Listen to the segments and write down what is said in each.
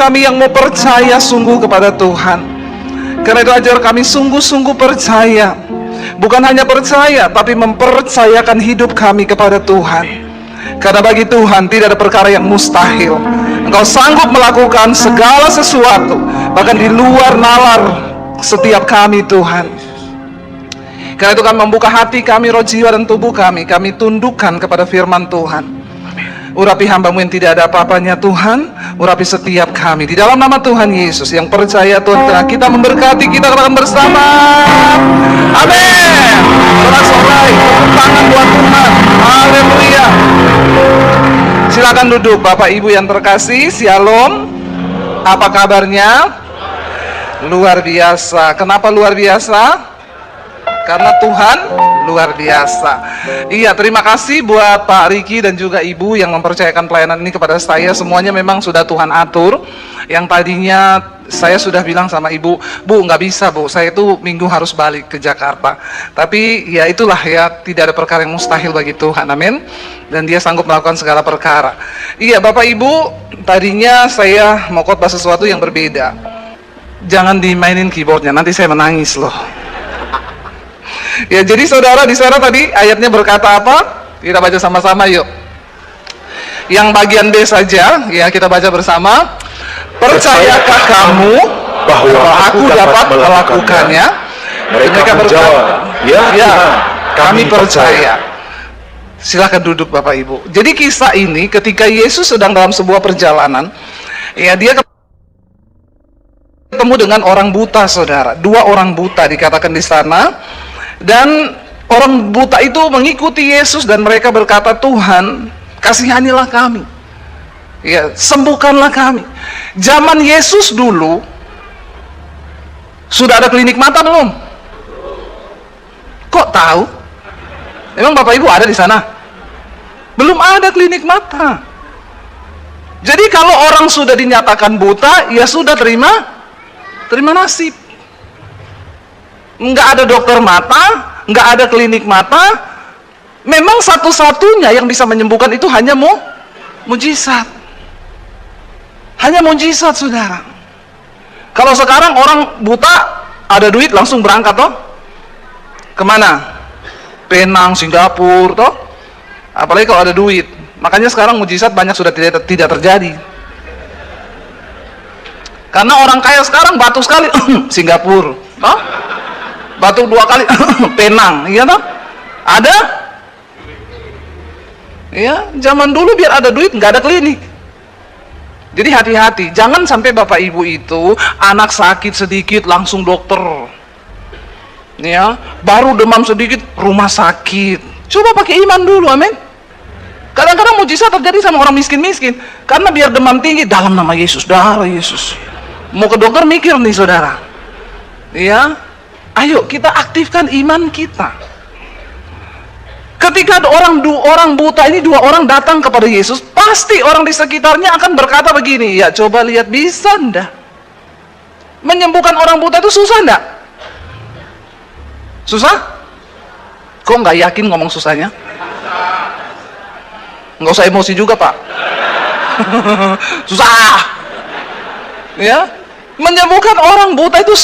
kami yang mau percaya sungguh kepada Tuhan. Karena itu ajar kami sungguh-sungguh percaya. Bukan hanya percaya, tapi mempercayakan hidup kami kepada Tuhan. Karena bagi Tuhan tidak ada perkara yang mustahil. Engkau sanggup melakukan segala sesuatu, bahkan di luar nalar setiap kami Tuhan. Karena itu kami membuka hati kami, roh, jiwa, dan tubuh kami tundukkan kepada firman Tuhan. Urapi hamba-Mu yang tidak ada apa-apanya Tuhan, urapi setiap kami di dalam nama Tuhan Yesus. Yang percaya Tuhan telah kita memberkati, kita akan bersama. Amin. Sorak-sorai, tepuk tangan buat Tuhan. Haleluya. Silakan duduk Bapak Ibu yang terkasih. Shalom. Apa kabarnya? Luar biasa. Kenapa luar biasa? Karena Tuhan luar biasa. Iya, terima kasih buat Pak Riki dan juga Ibu yang mempercayakan pelayanan ini kepada saya. Semuanya memang sudah Tuhan atur. Yang tadinya saya sudah bilang sama Ibu, Bu, nggak bisa Bu, saya itu minggu harus balik ke Jakarta. Tapi ya itulah ya, tidak ada perkara yang mustahil bagi Tuhan, amin. Dan Dia sanggup melakukan segala perkara. Iya Bapak Ibu, tadinya saya mau khotbah sesuatu yang berbeda. Jangan dimainin keyboardnya, nanti saya menangis loh. Ya, jadi saudara di sana tadi ayatnya berkata apa? Kita baca sama-sama yuk. Yang bagian B saja, ya kita baca bersama. Percayakah kamu bahwa aku dapat melakukannya? Mereka menjawab, ya, kami percaya. Silakan duduk Bapak Ibu. Jadi kisah ini ketika Yesus sedang dalam sebuah perjalanan, ya Dia ketemu dengan orang buta, saudara. 2 orang buta dikatakan di sana. Dan orang buta itu mengikuti Yesus dan mereka berkata, Tuhan, kasihanilah kami. Ya, sembuhkanlah kami. Zaman Yesus dulu sudah ada klinik mata belum? Kok tahu? Emang Bapak Ibu ada di sana? Belum ada klinik mata. Jadi kalau orang sudah dinyatakan buta, ya sudah terima nasib. Nggak ada dokter mata, nggak ada klinik mata. Memang satu-satunya yang bisa menyembuhkan itu hanya mujizat. Hanya mujizat, saudara. Kalau sekarang orang buta ada duit langsung berangkat toh. Kemana? Penang, Singapura toh. Apalagi kalau ada duit. Makanya sekarang mujizat banyak sudah tidak terjadi. Karena orang kaya sekarang batuk sekali Singapura toh. Batuk 2 kali Penang, iya toh? Ada? Ya, zaman dulu biar ada duit nggak ada klinik. Jadi hati-hati, jangan sampai Bapak Ibu itu anak sakit sedikit langsung dokter. Ya, baru demam sedikit rumah sakit. Coba pakai iman dulu, amin. Kadang-kadang mujizat terjadi sama orang miskin-miskin karena biar demam tinggi dalam nama Yesus, darah Yesus. Mau ke dokter mikir nih, saudara. Ya. Ayo kita aktifkan iman kita. Ketika ada orang buta ini 2 orang datang kepada Yesus, pasti orang di sekitarnya akan berkata begini, ya coba lihat bisa enggak? Menyembuhkan orang buta itu susah enggak? Susah? Kok nggak yakin ngomong susahnya? Nggak usah emosi juga Pak. Susah. Ya, menyembuhkan orang buta itu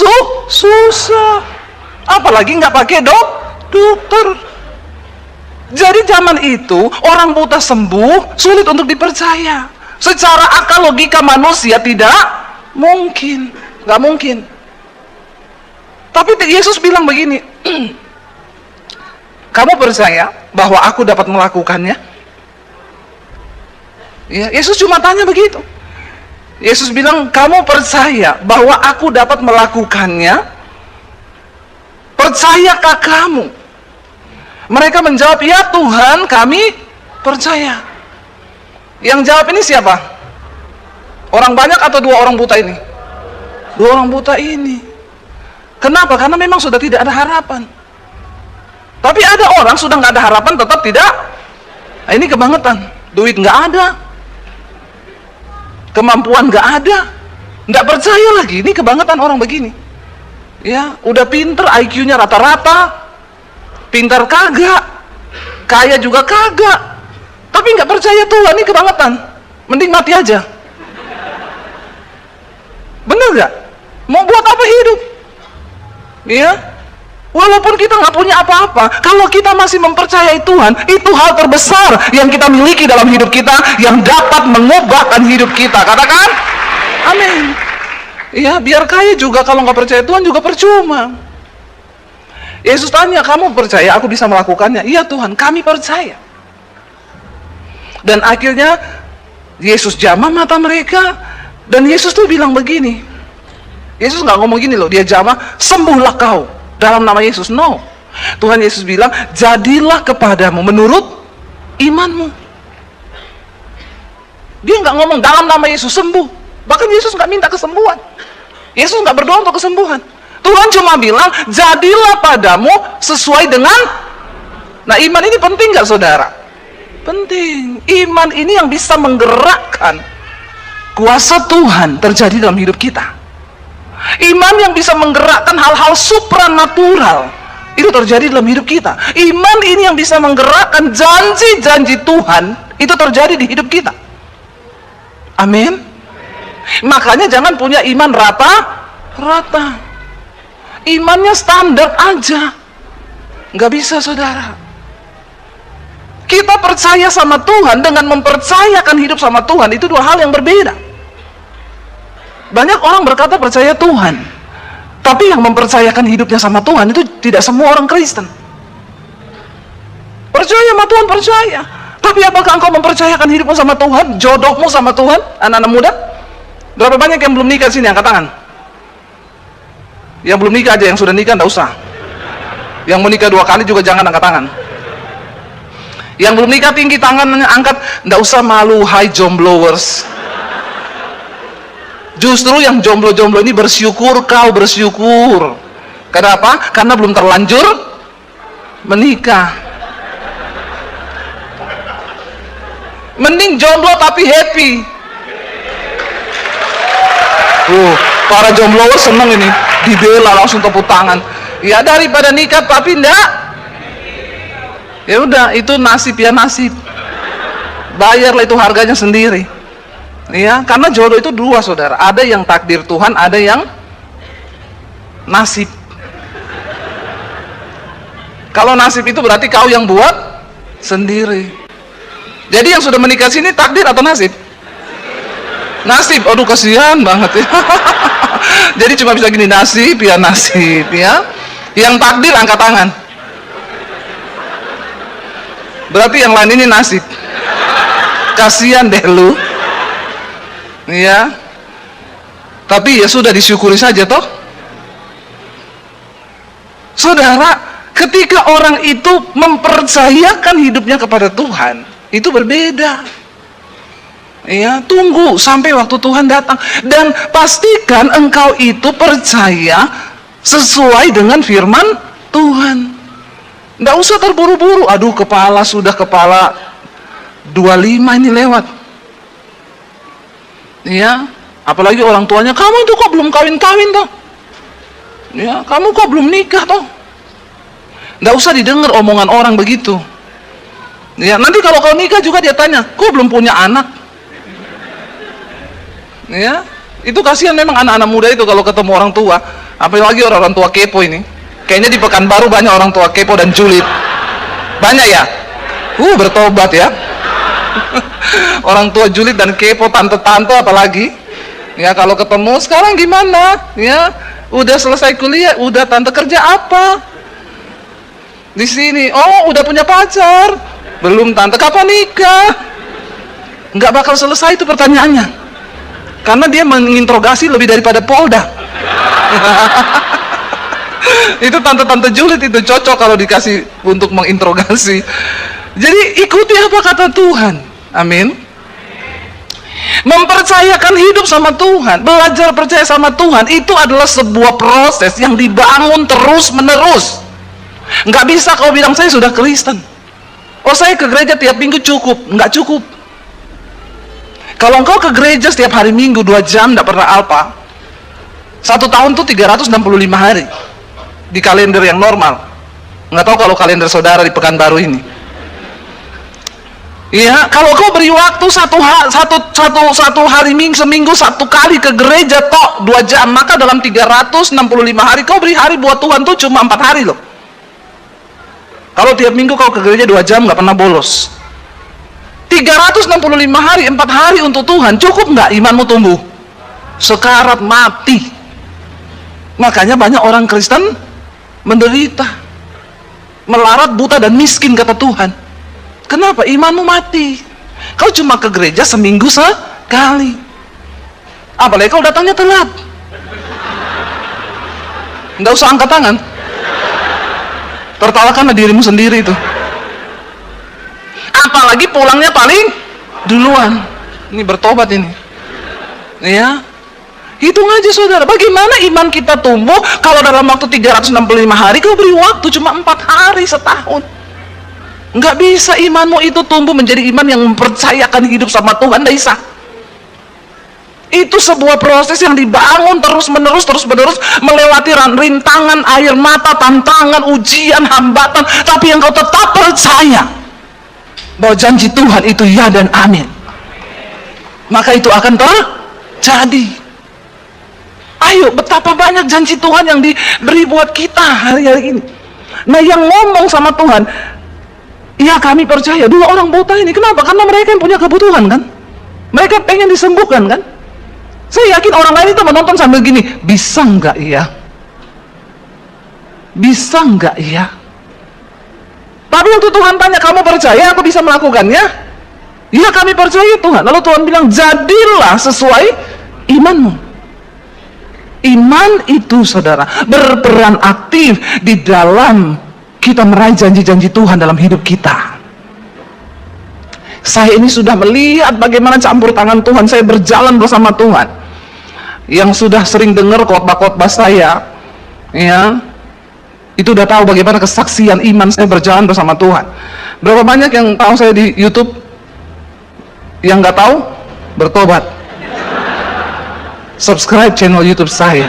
susah. Apalagi nggak pakai dokter. Jadi zaman itu orang buta sembuh sulit untuk dipercaya. Secara akal logika manusia tidak mungkin, nggak mungkin. Tapi Yesus bilang begini, kamu percaya bahwa aku dapat melakukannya? Ya, Yesus cuma tanya begitu. Yesus bilang, kamu percaya bahwa aku dapat melakukannya? Percayakah kamu? Mereka menjawab, ya Tuhan, kami percaya. Yang jawab ini siapa? Orang banyak atau 2 orang buta ini? 2 orang buta ini. Kenapa? Karena memang sudah tidak ada harapan. Tapi ada orang sudah nggak ada harapan tetap tidak. Nah, ini kebangetan. Duit nggak ada, kemampuan nggak ada, nggak percaya lagi. Ini kebangetan orang begini. Ya, udah pinter, IQ-nya rata-rata, pintar kagak, kaya juga kagak, tapi nggak percaya Tuhan. Ini kebangetan. Mending mati aja. Bener gak? Mau buat apa hidup? Ya, walaupun kita nggak punya apa-apa, kalau kita masih mempercayai Tuhan, itu hal terbesar yang kita miliki dalam hidup kita, yang dapat mengubahkan hidup kita. Katakan, amin. Ya, biar kaya juga kalau nggak percaya Tuhan juga percuma. Yesus tanya, kamu percaya aku bisa melakukannya? Iya Tuhan, kami percaya. Dan akhirnya Yesus jamah mata mereka, dan Yesus tuh bilang begini. Yesus nggak ngomong gini loh, dia jamah, sembuhlah kau dalam nama Yesus. No, Tuhan Yesus bilang, jadilah kepadamu menurut imanmu. Dia nggak ngomong dalam nama Yesus sembuh. Bahkan Yesus nggak minta kesembuhan. Yesus nggak berdoa untuk kesembuhan. Tuhan cuma bilang, jadilah padamu sesuai dengan. Nah, iman ini penting nggak saudara? Penting. Iman ini yang bisa menggerakkan kuasa Tuhan terjadi dalam hidup kita. Iman yang bisa menggerakkan hal-hal supranatural itu terjadi dalam hidup kita. Iman ini yang bisa menggerakkan janji-janji Tuhan itu terjadi di hidup kita. Amin. Makanya jangan punya iman rata-rata. Imannya standar aja. Nggak bisa saudara. Kita percaya sama Tuhan dengan mempercayakan hidup sama Tuhan, itu dua hal yang berbeda. Banyak orang berkata percaya Tuhan, tapi yang mempercayakan hidupnya sama Tuhan itu tidak semua orang Kristen. Percaya sama Tuhan, percaya. Tapi apakah engkau mempercayakan hidupmu sama Tuhan, jodohmu sama Tuhan, anak-anak muda? Berapa banyak yang belum nikah sini, angkat tangan? Yang belum nikah aja, yang sudah nikah enggak usah. Yang mau nikah 2 kali juga jangan angkat tangan. Yang belum nikah tinggi tangannya angkat, enggak usah malu, hai jomblowers. Justru yang jomblo-jomblo ini bersyukur, kau bersyukur. Kenapa? Karena belum terlanjur menikah. Mending jomblo tapi happy. Para jomblo seneng ini, dibela langsung tepuk tangan. Ya daripada nikah tapi enggak. Ya udah, itu nasib ya nasib. Bayarlah itu harganya sendiri. Ya, karena jodoh itu dua saudara, ada yang takdir Tuhan, ada yang nasib. Kalau nasib itu berarti kau yang buat sendiri. Jadi yang sudah menikah sini takdir atau nasib? Nasib. Aduh kasihan banget ya. Jadi cuma bisa gini, nasib ya nasib ya. Yang takdir angkat tangan. Berarti yang lain ini nasib. Kasihan deh lu. Ya, tapi ya sudah disyukuri saja toh. Saudara, ketika orang itu mempercayakan hidupnya kepada Tuhan, itu berbeda. Ya, tunggu sampai waktu Tuhan datang dan pastikan engkau itu percaya sesuai dengan firman Tuhan. Nggak usah terburu-buru. Aduh, kepala 25 ini lewat. Ya, apalagi orang tuanya, kamu itu kok belum kawin-kawin toh? Ya, kamu kok belum nikah toh? Nggak usah didengar omongan orang begitu. Ya, nanti kalau kau nikah juga dia tanya, kok belum punya anak? Ya, itu kasihan memang anak-anak muda itu kalau ketemu orang tua, apalagi orang tua kepo ini. Kayaknya di Pekanbaru banyak orang tua kepo dan julid. Banyak ya? Bertobat ya. Orang tua julid dan kepo, tante-tante apalagi. Ya, kalau ketemu sekarang gimana? Ya, udah selesai kuliah, udah tante kerja apa? Di sini. Oh, udah punya pacar? Belum tante, kapan nikah? Nggak bakal selesai itu pertanyaannya. Karena dia menginterogasi lebih daripada Polda. Itu tante-tante julid itu cocok kalau dikasih untuk menginterogasi. Jadi ikuti apa kata Tuhan. Amin. Mempercayakan hidup sama Tuhan, belajar percaya sama Tuhan, itu adalah sebuah proses yang dibangun terus menerus. Nggak bisa kau bilang saya sudah Kristen, oh saya ke gereja tiap minggu cukup. Nggak cukup. Kalau engkau ke gereja setiap hari Minggu 2 jam nggak pernah alpa, 1 tahun tuh 365 hari di kalender yang normal. Nggak tahu kalau kalender saudara di Pekanbaru ini. Ya, kalau kau beri waktu satu hari seminggu satu kali ke gereja tok 2 jam, maka dalam 365 hari kau beri hari buat Tuhan tuh cuma 4 hari loh. Kalau tiap minggu kau ke gereja 2 jam nggak pernah bolos. 365 hari 4 hari untuk Tuhan, cukup nggak imanmu tumbuh? Sekarat mati. Makanya banyak orang Kristen menderita, melarat, buta dan miskin kata Tuhan. Kenapa? Imanmu mati. Kau cuma ke gereja seminggu sekali. Apalagi kau datangnya telat. Nggak usah angkat tangan. Tertawakanlah dirimu sendiri itu. Apalagi pulangnya paling duluan. Ini bertobat ini. Ya. Hitung aja saudara, bagaimana iman kita tumbuh kalau dalam waktu 365 hari kau beri waktu cuma 4 hari setahun. Nggak bisa imanmu itu tumbuh menjadi iman yang mempercayakan hidup sama Tuhan, nggak bisa. Itu sebuah proses yang dibangun terus-menerus melewati rintangan, air mata, tantangan, ujian, hambatan, tapi yang kau tetap percaya bahwa janji Tuhan itu ya dan amin, maka itu akan terjadi. Ayo, betapa banyak janji Tuhan yang diberi buat kita hari-hari ini. Nah, yang ngomong sama Tuhan, ya kami percaya. 2 orang buta ini, kenapa? Karena mereka yang punya kebutuhan kan? Mereka pengen disembuhkan kan? Saya yakin orang lain itu menonton sambil gini, bisa nggak iya? Bisa nggak iya? Tapi waktu Tuhan tanya, kamu percaya aku bisa melakukannya? Ya kami percaya Tuhan. Lalu Tuhan bilang, jadilah sesuai imanmu. Iman itu saudara berperan aktif di dalam kita meraih janji-janji Tuhan dalam hidup kita. Saya ini sudah melihat bagaimana campur tangan Tuhan. Saya berjalan bersama Tuhan. Yang sudah sering dengar khotbah-khotbah saya, ya, itu udah tahu bagaimana kesaksian iman saya berjalan bersama Tuhan. Berapa banyak yang tahu saya di YouTube? Yang nggak tahu, bertobat. Subscribe channel YouTube saya,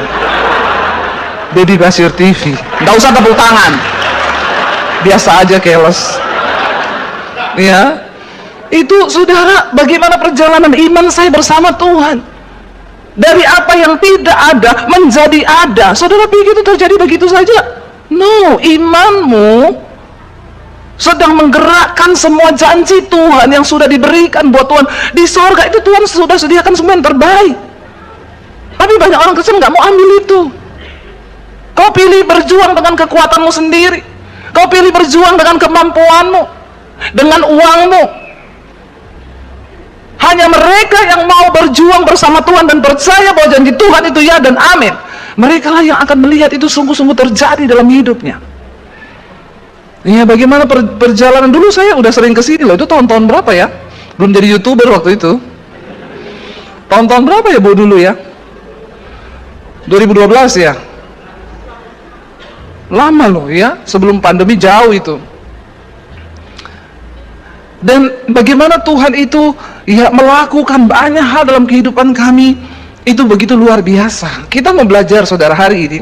Baby Basir TV. Nggak usah tepuk tangan, biasa aja, keles. Ya, itu saudara, bagaimana perjalanan iman saya bersama Tuhan. Dari apa yang tidak ada menjadi ada. Saudara pikir itu terjadi begitu saja? No, imanmu sedang menggerakkan semua janji Tuhan yang sudah diberikan buat Tuhan di sorga. Itu Tuhan sudah sediakan semua yang terbaik. Tapi banyak orang Kristen nggak mau ambil itu. Kau pilih berjuang dengan kekuatanmu sendiri. Kau pilih berjuang dengan kemampuanmu, dengan uangmu. Hanya mereka yang mau berjuang bersama Tuhan dan percaya bahwa janji Tuhan itu ya dan amin, mereka lah yang akan melihat itu sungguh-sungguh terjadi dalam hidupnya. Ya, bagaimana perjalanan dulu saya udah sering kesini loh. Itu tahun-tahun berapa ya? Belum jadi YouTuber waktu itu. Tahun-tahun berapa ya Bu dulu ya? 2012 ya? Lama loh ya, sebelum pandemi jauh itu. Dan bagaimana Tuhan itu ya melakukan banyak hal dalam kehidupan kami, itu begitu luar biasa. Kita mau belajar saudara hari ini.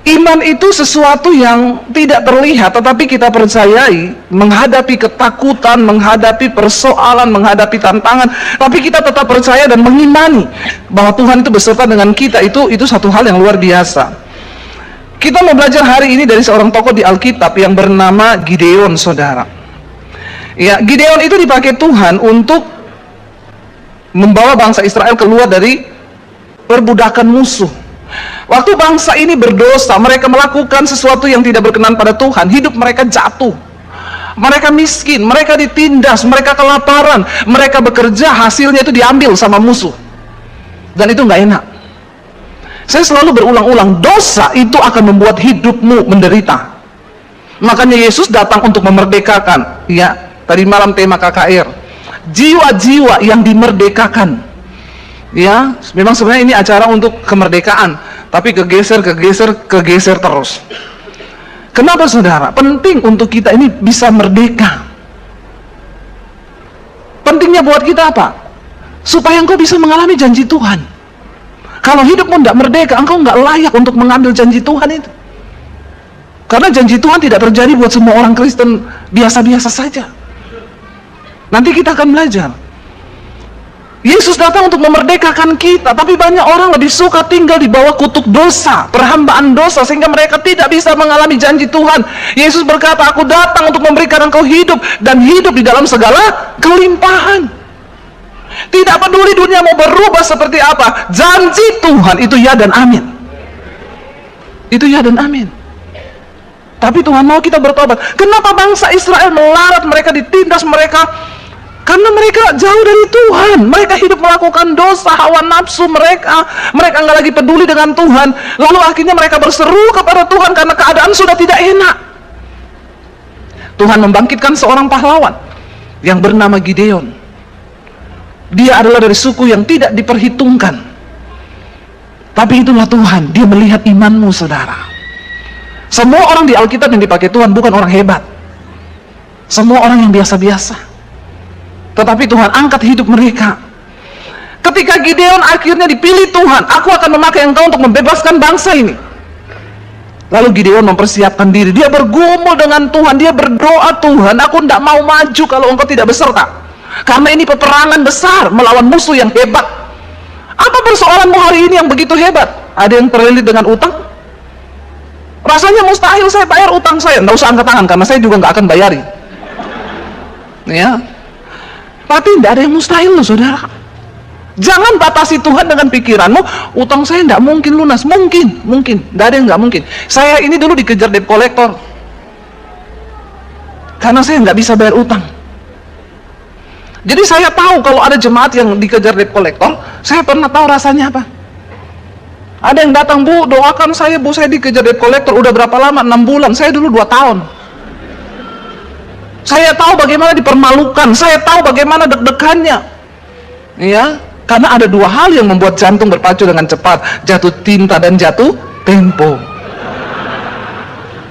Iman itu sesuatu yang tidak terlihat tetapi kita percayai, menghadapi ketakutan, menghadapi persoalan, menghadapi tantangan, tapi kita tetap percaya dan mengimani bahwa Tuhan itu beserta dengan kita. Itu satu hal yang luar biasa. Kita mau belajar hari ini dari seorang tokoh di Alkitab yang bernama Gideon, saudara. Ya, Gideon itu dipakai Tuhan untuk membawa bangsa Israel keluar dari perbudakan musuh. Waktu bangsa ini berdosa, mereka melakukan sesuatu yang tidak berkenan pada Tuhan, hidup mereka jatuh, mereka miskin, mereka ditindas, mereka kelaparan, mereka bekerja, hasilnya itu diambil sama musuh, dan itu nggak enak. Saya selalu berulang-ulang, dosa itu akan membuat hidupmu menderita. Makanya Yesus datang untuk memerdekakan. Ya, tadi malam tema KKR, jiwa-jiwa yang dimerdekakan. Ya, memang sebenarnya ini acara untuk kemerdekaan, tapi kegeser terus. Kenapa saudara? Penting untuk kita ini bisa merdeka. Pentingnya buat kita apa? Supaya engkau bisa mengalami janji Tuhan. Kalau hidupmu tidak merdeka, engkau nggak layak untuk mengambil janji Tuhan itu. Karena janji Tuhan tidak terjadi buat semua orang Kristen biasa-biasa saja. Nanti kita akan belajar. Yesus datang untuk memerdekakan kita, tapi banyak orang lebih suka tinggal di bawah kutuk dosa, perhambaan dosa, sehingga mereka tidak bisa mengalami janji Tuhan. Yesus berkata, aku datang untuk memberikan engkau hidup, dan hidup di dalam segala kelimpahan. Tidak peduli dunia mau berubah seperti apa, janji Tuhan itu ya dan amin. Itu ya dan amin. Tapi Tuhan mau kita bertobat. Kenapa bangsa Israel melarat, mereka ditindas, karena mereka jauh dari Tuhan. Mereka hidup melakukan dosa, hawa nafsu mereka nggak lagi peduli dengan Tuhan. Lalu akhirnya mereka berseru kepada Tuhan karena keadaan sudah tidak enak. Tuhan membangkitkan seorang pahlawan yang bernama Gideon. Dia adalah dari suku yang tidak diperhitungkan. Tapi itulah Tuhan, dia melihat imanmu, saudara. Semua orang di Alkitab yang dipakai Tuhan bukan orang hebat. Semua orang yang biasa-biasa. Tetapi Tuhan angkat hidup mereka. Ketika Gideon akhirnya dipilih Tuhan, aku akan memakai engkau untuk membebaskan bangsa ini. Lalu Gideon mempersiapkan diri. Dia bergumul dengan Tuhan. Dia berdoa, Tuhan, aku tidak mau maju kalau engkau tidak beserta. Karena ini peperangan besar melawan musuh yang hebat. Apa persoalanmu hari ini yang begitu hebat? Ada yang terlilit dengan utang? Rasanya mustahil saya bayar utang saya. Nggak usah angkat tangan, karena saya juga nggak akan bayari. Ya. Tapi tidak ada yang mustahil loh, saudara. Jangan batasi Tuhan dengan pikiranmu, utang saya tidak mungkin lunas. Mungkin. Tidak ada yang nggak mungkin. Saya ini dulu dikejar debt collector. Karena saya nggak bisa bayar utang. Jadi saya tahu kalau ada jemaat yang dikejar debt collector, saya pernah tahu rasanya apa. Ada yang datang, Bu, doakan saya, Bu, saya dikejar debt collector. Udah berapa lama? 6 bulan. Saya dulu 2 tahun. Saya tahu bagaimana dipermalukan, saya tahu bagaimana deg-degannya. Ya, karena ada 2 hal yang membuat jantung berpacu dengan cepat, jatuh tinta dan jatuh tempo.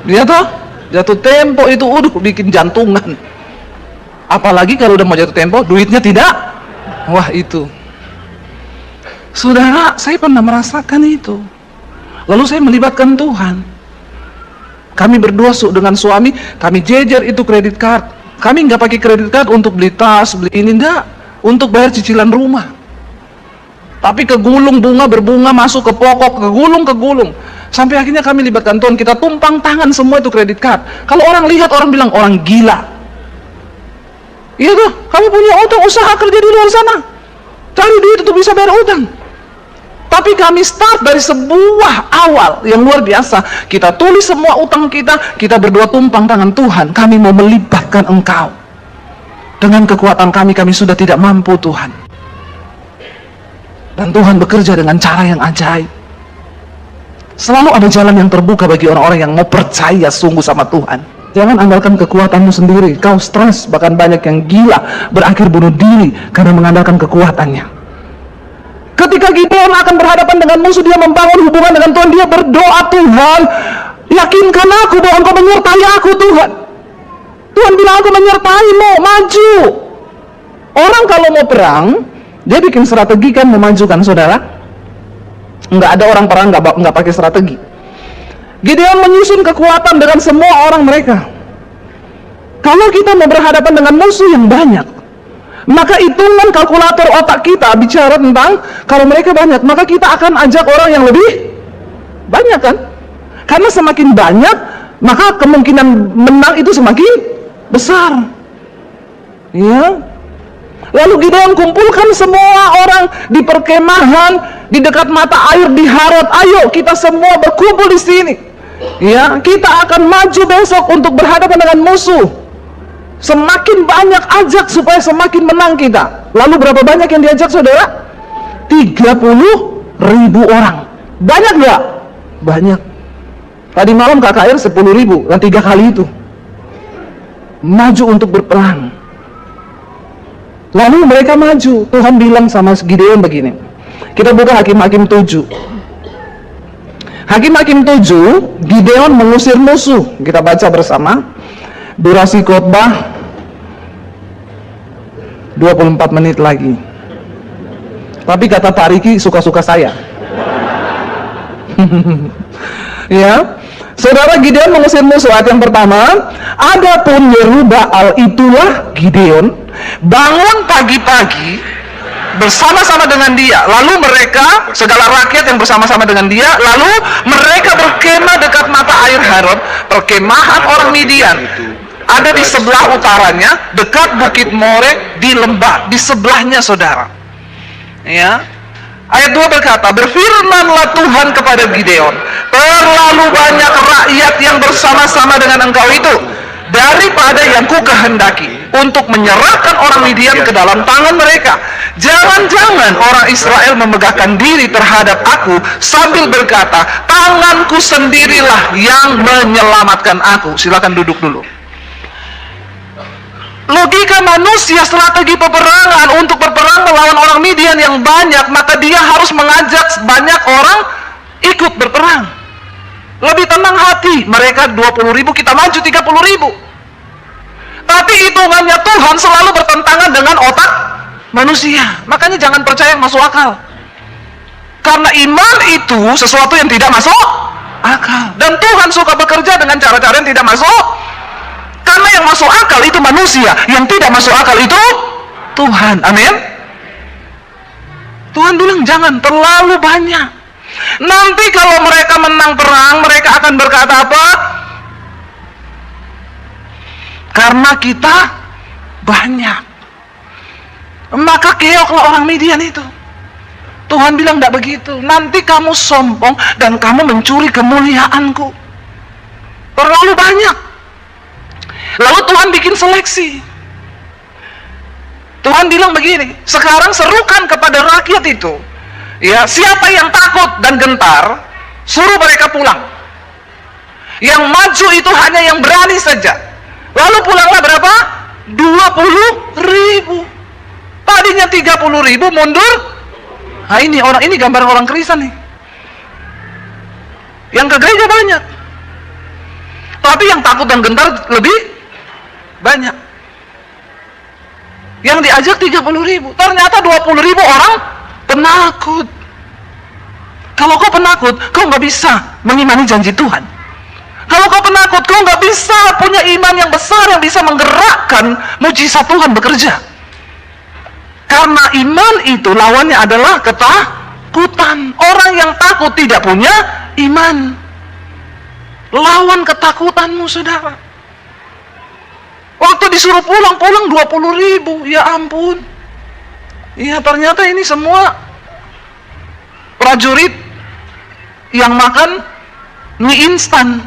Dia toh, jatuh tempo itu bikin jantungan. Apalagi kalau udah mau jatuh tempo, duitnya tidak. Wah, itu. Saudara, saya pernah merasakan itu. Lalu saya melibatkan Tuhan. Kami berdua dengan suami, kami jejer itu kredit card. Kami nggak pakai kredit card untuk beli tas, beli ini, enggak. Untuk bayar cicilan rumah. Tapi kegulung bunga berbunga masuk ke pokok, kegulung. Sampai akhirnya kami libatkan Tuhan, kita tumpang tangan semua itu kredit card. Kalau orang lihat, orang bilang orang gila. Iya tuh, kamu punya utang, usaha kerja di luar sana. Cari duit untuk bisa bayar utang. Tapi kami start dari sebuah awal yang luar biasa. Kita tulis semua utang kita berdoa tumpang tangan, Tuhan, kami mau melibatkan Engkau. Dengan kekuatan kami sudah tidak mampu, Tuhan. Dan Tuhan bekerja dengan cara yang ajaib. Selalu ada jalan yang terbuka bagi orang-orang yang mau percaya sungguh sama Tuhan. Jangan andalkan kekuatanmu sendiri. Kau stres, bahkan banyak yang gila, berakhir bunuh diri karena mengandalkan kekuatannya. Ketika Gideon akan berhadapan dengan musuh, dia membangun hubungan dengan Tuhan. Dia berdoa, Tuhan, yakinkan aku bahwa Engkau menyertai aku, Tuhan. Tuhan bilang, aku menyertaimu, maju. Orang kalau mau perang, dia bikin strategi kan, memajukan, saudara. Nggak ada orang perang nggak pakai strategi. Gideon menyusun kekuatan dengan semua orang mereka. Kalau kita mau berhadapan dengan musuh yang banyak, maka hitungan kalkulator otak kita bicara tentang kalau mereka banyak, maka kita akan ajak orang yang lebih banyak kan? Karena semakin banyak, maka kemungkinan menang itu semakin besar. Ya. Lalu Gideon kumpulkan semua orang di perkemahan di dekat mata air di Harod. Ayo kita semua berkumpul di sini. Ya, kita akan maju besok untuk berhadapan dengan musuh. Semakin banyak ajak supaya semakin menang kita. Lalu berapa banyak yang diajak, saudara? 30.000 orang. Banyak nggak? Banyak. Tadi malam KKR 10.000, dan 3 kali itu maju untuk berperang. Lalu mereka maju. Tuhan bilang sama Gideon begini. Kita buka Hakim-Hakim 7. Hakim-Hakim 7, Gideon mengusir musuh. Kita baca bersama. Durasi khotbah 24 menit lagi. Tapi kata Pak Riki, suka-suka saya. Ya. Saudara, Gideon mengusir musuh. Ayat yang pertama, adapun Yerubbaal itulah Gideon bangun pagi-pagi bersama-sama dengan dia. Lalu mereka, segala rakyat yang bersama-sama dengan dia, lalu mereka berkemah dekat mata air Harod, perkemahan orang Midian. Ada di sebelah utaranya, dekat Bukit More, di lembah, di sebelahnya, saudara. Ya. Ayat 2 berkata, berfirmanlah Tuhan kepada Gideon, terlalu banyak rakyat yang bersama-sama dengan engkau itu, daripada yang ku kehendaki untuk menyerahkan orang Midian ke dalam tangan mereka. Jangan-jangan orang Israel memegahkan diri terhadap aku sambil berkata, tanganku sendirilah yang menyelamatkan aku. Silakan duduk dulu. Logika manusia, strategi peperangan untuk berperang melawan orang Midian yang banyak, maka dia harus mengajak banyak orang ikut berperang. Lebih tenang hati, mereka 20.000, kita maju 30.000. Tapi hitungannya Tuhan selalu bertentangan dengan otak manusia. Makanya jangan percaya yang masuk akal. Karena iman itu sesuatu yang tidak masuk akal. Dan Tuhan suka bekerja dengan cara-cara yang tidak masuk. Karena yang masuk akal itu manusia, yang tidak masuk akal itu Tuhan. Amin. Tuhan bilang jangan terlalu banyak. Nanti kalau mereka menang perang, mereka akan berkata apa? Karena kita banyak, maka keoklah orang Midian itu. Tuhan bilang tidak begitu. Nanti kamu sombong dan kamu mencuri kemuliaanku. Terlalu banyak. Lalu Tuhan bikin seleksi. Tuhan bilang begini, sekarang serukan kepada rakyat itu, ya, siapa yang takut dan gentar, suruh mereka pulang. Yang maju itu hanya yang berani saja. Lalu pulanglah berapa? 20.000. Tadinya 30.000 mundur. Nah ini gambar orang Kristen nih. Yang ke gereja banyak. Tapi yang takut dan gentar lebih banyak. Yang diajak 30.000, ternyata 20.000 orang penakut. Kalau kau penakut, kau nggak bisa mengimani janji Tuhan. Kalau kau penakut, kau nggak bisa punya iman yang besar yang bisa menggerakkan mujizat Tuhan bekerja. Karena iman itu lawannya adalah ketakutan. Orang yang takut tidak punya iman. Lawan ketakutanmu, saudara. Waktu disuruh pulang 20.000, ya ampun. Ya ternyata ini semua prajurit yang makan mie instan.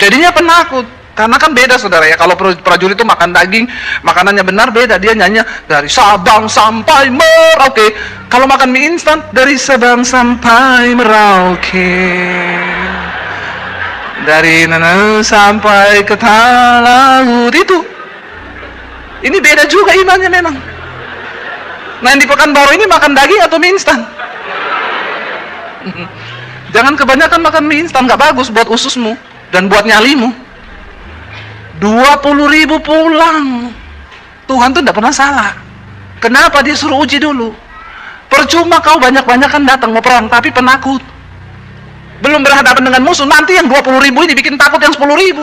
Jadinya penakut. Karena kan beda, saudara, ya. Kalau prajurit itu makan daging, makanannya benar, beda. Dia nyanyi dari Sabang sampai Merauke. Kalau makan mie instan, dari Sabang sampai Merauke, dari Nana sampai ke Talaut. Itu ini beda juga imannya memang. Nah, yang di Pekanbaru ini makan daging atau mie instan? Jangan kebanyakan makan mie instan, nggak bagus buat ususmu dan buat nyalimu. 20.000 pulang. Tuhan tuh tidak pernah salah. Kenapa dia suruh uji dulu? Percuma kau banyak-banyakan datang mau perang tapi penakut, belum berhadapan dengan musuh. Nanti yang 20.000 ini bikin takut yang 10.000.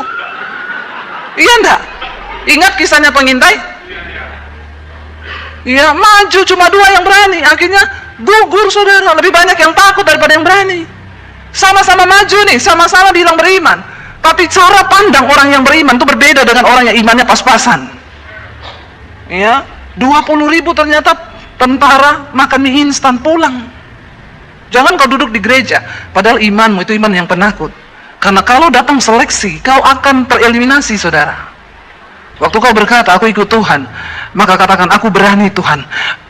Iya enggak? Ingat kisahnya pengintai? Iya, maju cuma 2 yang berani, akhirnya gugur, saudara. Lebih banyak yang takut daripada yang berani. Sama-sama maju nih, sama-sama bilang beriman, tapi cara pandang orang yang beriman itu berbeda dengan orang yang imannya pas-pasan. Iya, 20.000 ternyata tentara makan mie instan pulang. Jangan kau duduk di gereja, padahal imanmu itu iman yang penakut. Karena kalau datang seleksi, kau akan tereliminasi, saudara. Waktu kau berkata, aku ikut Tuhan, maka katakan, aku berani Tuhan.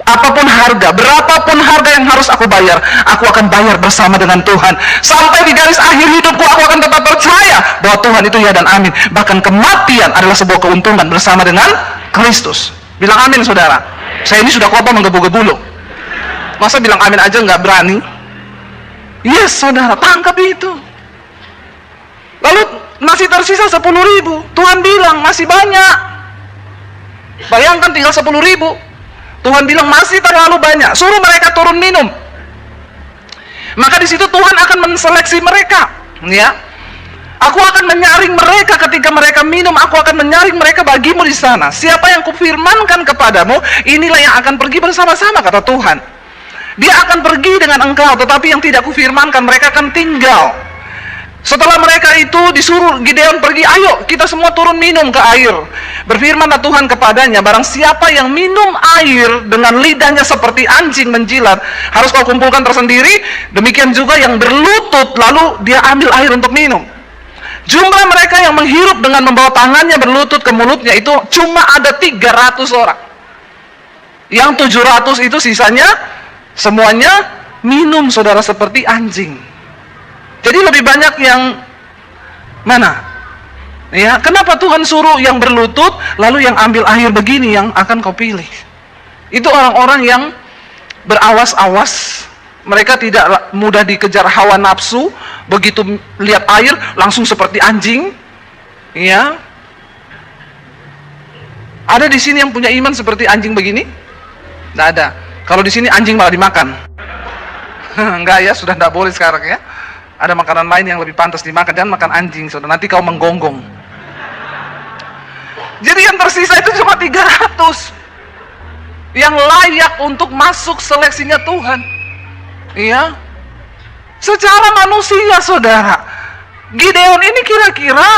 Apapun harga, berapapun harga yang harus aku bayar, aku akan bayar bersama dengan Tuhan. Sampai di garis akhir hidupku, aku akan tetap percaya bahwa Tuhan itu ya dan amin. Bahkan kematian adalah sebuah keuntungan bersama dengan Kristus. Bilang amin, saudara. Saya ini sudah khotbah menggebu-gebu loh. Masa bilang amin aja nggak berani? Yes, saudara, tangkap itu. Lalu masih tersisa 10.000. Tuhan bilang masih banyak. Bayangkan tinggal 10.000. Tuhan bilang masih terlalu banyak. Suruh mereka turun minum. Maka di situ Tuhan akan menseleksi mereka. Ya, aku akan menyaring mereka ketika mereka minum, aku akan menyaring mereka bagimu di sana. Siapa yang kufirmankan kepadamu, inilah yang akan pergi bersama-sama, kata Tuhan. Dia akan pergi dengan engkau, tetapi yang tidak kufirmankan, mereka akan tinggal. Setelah mereka itu disuruh Gideon pergi, ayo kita semua turun minum ke air. Berfirmanlah Tuhan kepadanya, barang siapa yang minum air dengan lidahnya seperti anjing menjilat, harus kau kumpulkan tersendiri. Demikian juga yang berlutut, lalu dia ambil air untuk minum. Jumlah mereka yang menghirup dengan membawa tangannya berlutut ke mulutnya itu cuma ada 300 orang. Yang 700 itu sisanya semuanya minum, saudara, seperti anjing. Jadi lebih banyak yang mana? Ya, kenapa Tuhan suruh yang berlutut, lalu yang ambil air begini yang akan kau pilih? Itu orang-orang yang berawas-awas. Mereka tidak mudah dikejar hawa nafsu. Begitu lihat air langsung seperti anjing. Ya. Ada di sini yang punya iman seperti anjing begini? Tidak ada. Kalau di sini anjing malah dimakan. Enggak ya, sudah tidak boleh sekarang ya. Ada makanan lain yang lebih pantas dimakan, jangan makan anjing, saudara. Nanti kau menggonggong. Jadi yang tersisa itu cuma 300 yang layak untuk masuk seleksinya Tuhan. Iya. Secara manusia, saudara, Gideon ini kira-kira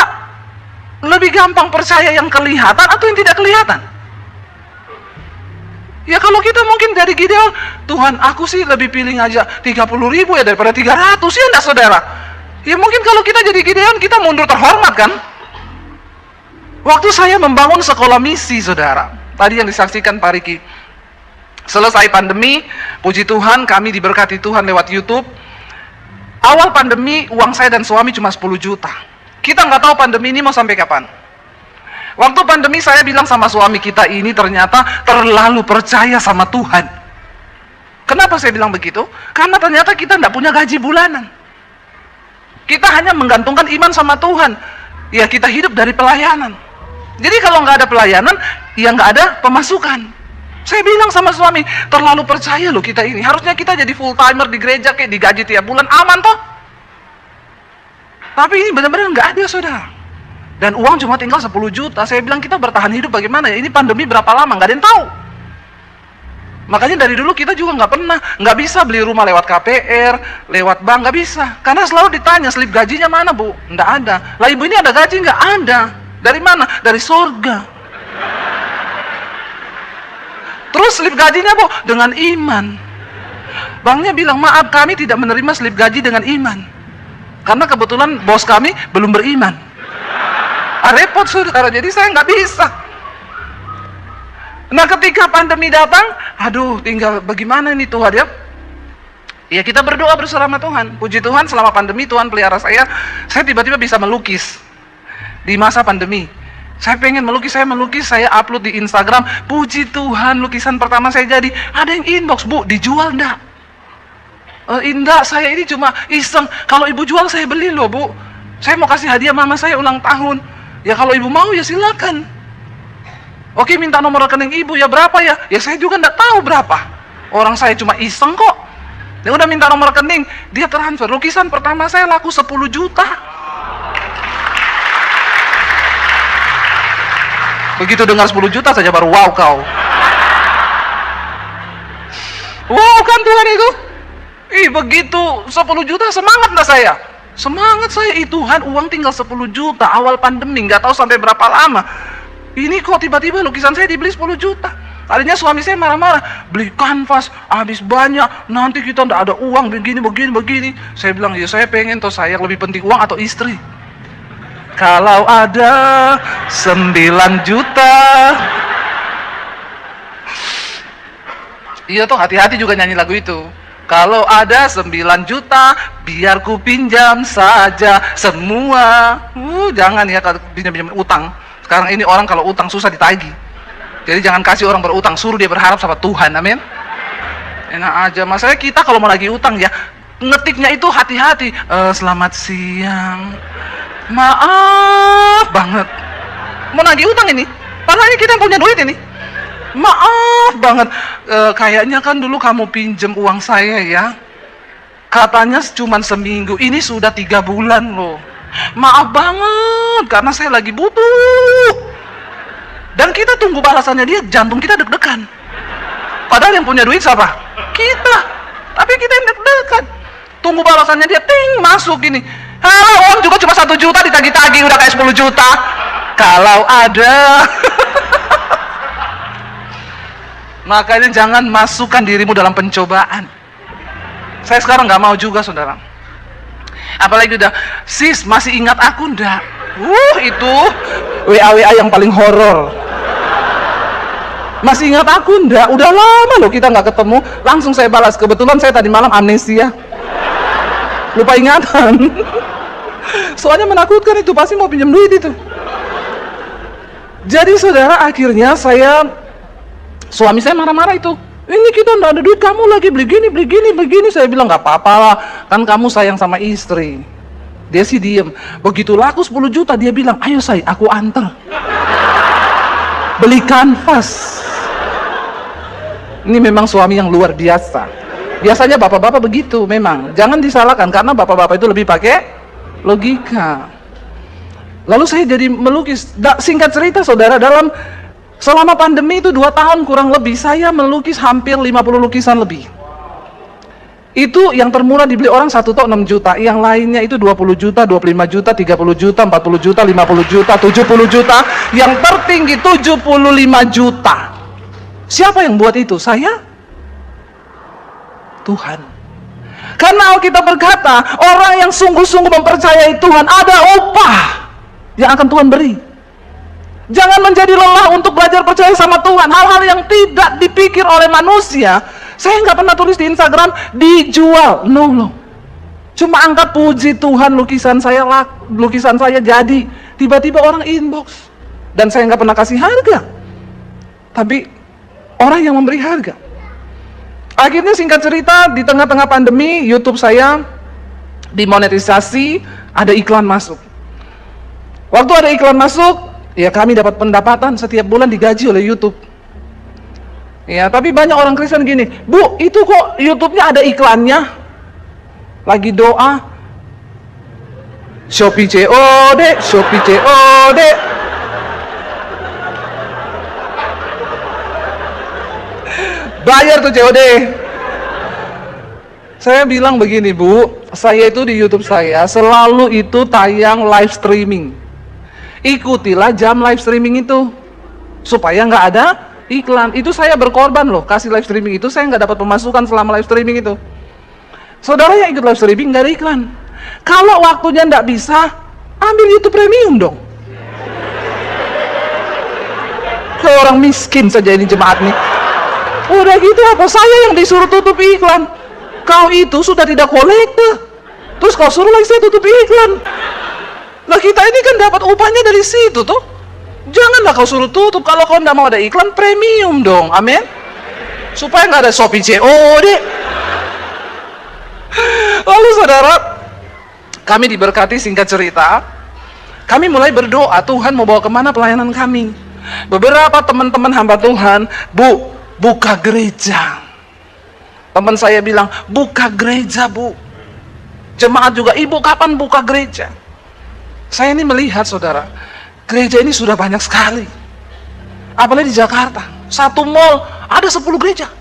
lebih gampang percaya yang kelihatan atau yang tidak kelihatan? Ya kalau kita mungkin dari Gideon, Tuhan aku sih lebih pilih ngajak 30.000 ya daripada 300, ya enggak, saudara? Ya mungkin kalau kita jadi Gideon, kita mundur terhormat kan? Waktu saya membangun sekolah misi, saudara, tadi yang disaksikan Pak Riki, selesai pandemi, puji Tuhan kami diberkati Tuhan lewat YouTube. Awal pandemi uang saya dan suami cuma 10 juta. Kita nggak tahu pandemi ini mau sampai kapan. Waktu pandemi saya bilang sama suami, kita ini ternyata terlalu percaya sama Tuhan. Kenapa saya bilang begitu? Karena ternyata kita tidak punya gaji bulanan. Kita hanya menggantungkan iman sama Tuhan. Ya kita hidup dari pelayanan. Jadi kalau nggak ada pelayanan, ya nggak ada pemasukan. Saya bilang sama suami, terlalu percaya loh kita ini. Harusnya kita jadi full timer di gereja, kayak digaji tiap bulan, aman toh. Tapi ini benar-benar nggak ada, saudara. Dan uang cuma tinggal 10 juta. Saya bilang kita bertahan hidup bagaimana ya? Ini pandemi berapa lama? Nggak ada yang tahu. Makanya dari dulu kita juga nggak bisa beli rumah lewat KPR, lewat bank, nggak bisa. Karena selalu ditanya, slip gajinya mana, Bu? Nggak ada. Lah ibu ini ada gaji? Nggak ada. Dari mana? Dari surga. Terus slip gajinya, Bu? Dengan iman. Banknya bilang, maaf kami tidak menerima slip gaji dengan iman. Karena kebetulan bos kami belum beriman. Repot, saudara, jadi saya nggak bisa. Nah ketika pandemi datang, aduh tinggal bagaimana ini Tuhan ya? Ya kita berdoa bersama Tuhan. Puji Tuhan selama pandemi Tuhan pelihara saya tiba-tiba bisa melukis di masa pandemi. Saya pengen melukis, saya upload di Instagram. Puji Tuhan, lukisan pertama saya jadi. Ada yang inbox, Bu, dijual enggak? Enggak, saya ini cuma iseng. Kalau ibu jual saya beli loh, Bu. Saya mau kasih hadiah mama saya ulang tahun. Ya kalau ibu mau ya silakan. Oke, minta nomor rekening ibu ya berapa ya? Ya saya juga enggak tahu berapa. Orang saya cuma iseng kok. Dia udah minta nomor rekening, dia transfer. Lukisan pertama saya laku 10 juta. Begitu dengar 10 juta saja baru wow kau. Wow kan Tuhan itu? Begitu 10 juta semangat nggak saya? Semangat saya, Tuhan uang tinggal 10 juta awal pandemi, nggak tahu sampai berapa lama. Ini kok tiba-tiba lukisan saya dibeli 10 juta. Tadinya suami saya marah-marah, beli kanvas habis banyak, nanti kita nggak ada uang begini. Saya bilang, ya saya pengen toh, saya lebih penting uang atau istri. Kalau ada 9 juta. Iya toh, hati-hati juga nyanyi lagu itu. Kalau ada 9 juta, biar ku pinjam saja semua. Jangan ya kalau pinjam utang. Sekarang ini orang kalau utang susah ditagih. Jadi jangan kasih orang berutang, suruh dia berharap sama Tuhan, amin. Enak aja, masalahnya kita kalau mau lagi utang ya, ngetiknya itu hati-hati. Selamat siang, maaf banget. Mau nagih utang ini, padahal ini kita yang punya duit ini. Maaf banget, kayaknya kan dulu kamu pinjem uang saya ya. Katanya cuma seminggu, ini sudah 3 bulan loh. Maaf banget, karena saya lagi butuh. Dan kita tunggu balasannya dia, jantung kita deg-degan. Padahal yang punya duit siapa? Kita. Tapi kita yang deg-degan. Tunggu balasannya dia, ting, masuk gini. Uang juga cuma 1 juta ditagi-tagi, udah kayak 10 juta. Kalau ada. Makanya jangan masukkan dirimu dalam pencobaan. Saya sekarang nggak mau juga, saudara. Apalagi udah, sis masih ingat aku ndak? Itu WA yang paling horor. Masih ingat aku ndak? Udah lama loh kita nggak ketemu. Langsung saya balas. Kebetulan saya tadi malam amnesia, lupa ingatan. Soalnya menakutkan itu, pasti mau pinjam duit itu. Jadi saudara, akhirnya suami saya marah-marah itu. Ini kita nggak ada duit, kamu lagi beli gini. Saya bilang nggak apa-apa lah, kan kamu sayang sama istri. Dia sih diem. Begitu laku 10 juta, dia bilang, ayo say, aku antar. Beli kanvas. Ini memang suami yang luar biasa. Biasanya bapak-bapak begitu memang. Jangan disalahkan, karena bapak-bapak itu lebih pakai logika. Lalu saya jadi melukis. Singkat cerita saudara, selama pandemi itu 2 tahun kurang lebih, saya melukis hampir 50 lukisan lebih. Itu yang termurah dibeli orang 1 tok 6 juta. Yang lainnya itu 20 juta, 25 juta, 30 juta, 40 juta, 50 juta, 70 juta. Yang tertinggi 75 juta. Siapa yang buat itu? Saya? Tuhan. Karena Alkitab berkata, orang yang sungguh-sungguh mempercayai Tuhan, ada upah yang akan Tuhan beri. Jangan menjadi lelah untuk belajar percaya sama Tuhan. Hal-hal yang tidak dipikir oleh manusia. Saya nggak pernah tulis di Instagram dijual. No. Cuma angkat puji Tuhan, lukisan saya jadi. Tiba-tiba orang inbox. Dan saya nggak pernah kasih harga. Tapi orang yang memberi harga. Akhirnya singkat cerita, di tengah-tengah pandemi, YouTube saya dimonetisasi, ada iklan masuk. Waktu ada iklan masuk, ya kami dapat pendapatan setiap bulan digaji oleh YouTube. Ya, tapi banyak orang Kristen gini, Bu, itu kok YouTube-nya ada iklannya? Lagi doa, Shopee COD. Bayar tuh COD. Saya bilang begini, Bu, saya itu di YouTube saya selalu itu tayang live streaming. Ikutilah jam live streaming itu supaya nggak ada iklan. Itu saya berkorban loh, kasih live streaming itu, saya nggak dapat pemasukan selama live streaming itu. Saudara yang ikut live streaming nggak ada iklan. Kalau waktunya nggak bisa, ambil YouTube Premium dong. Kayak orang miskin saja ini jemaat nih. Udah gitu apa saya yang disuruh tutup iklan? Kau itu sudah tidak kolekte, terus kau suruh lagi saya tutup iklan. Nah kita ini kan dapat upahnya dari situ tuh. Janganlah kau suruh tutup. Kalau kau tidak mau ada iklan, premium dong, amin. Supaya nggak ada Shopee COD. Lalu saudara, kami diberkati, singkat cerita, kami mulai berdoa, Tuhan mau bawa kemana pelayanan kami. Beberapa teman-teman hamba Tuhan, Bu, buka gereja. Teman saya bilang, buka gereja, Bu. Jemaat juga, Ibu kapan buka gereja? Saya ini melihat saudara, gereja ini sudah banyak sekali. Apalagi di Jakarta, satu mall ada 10 gereja.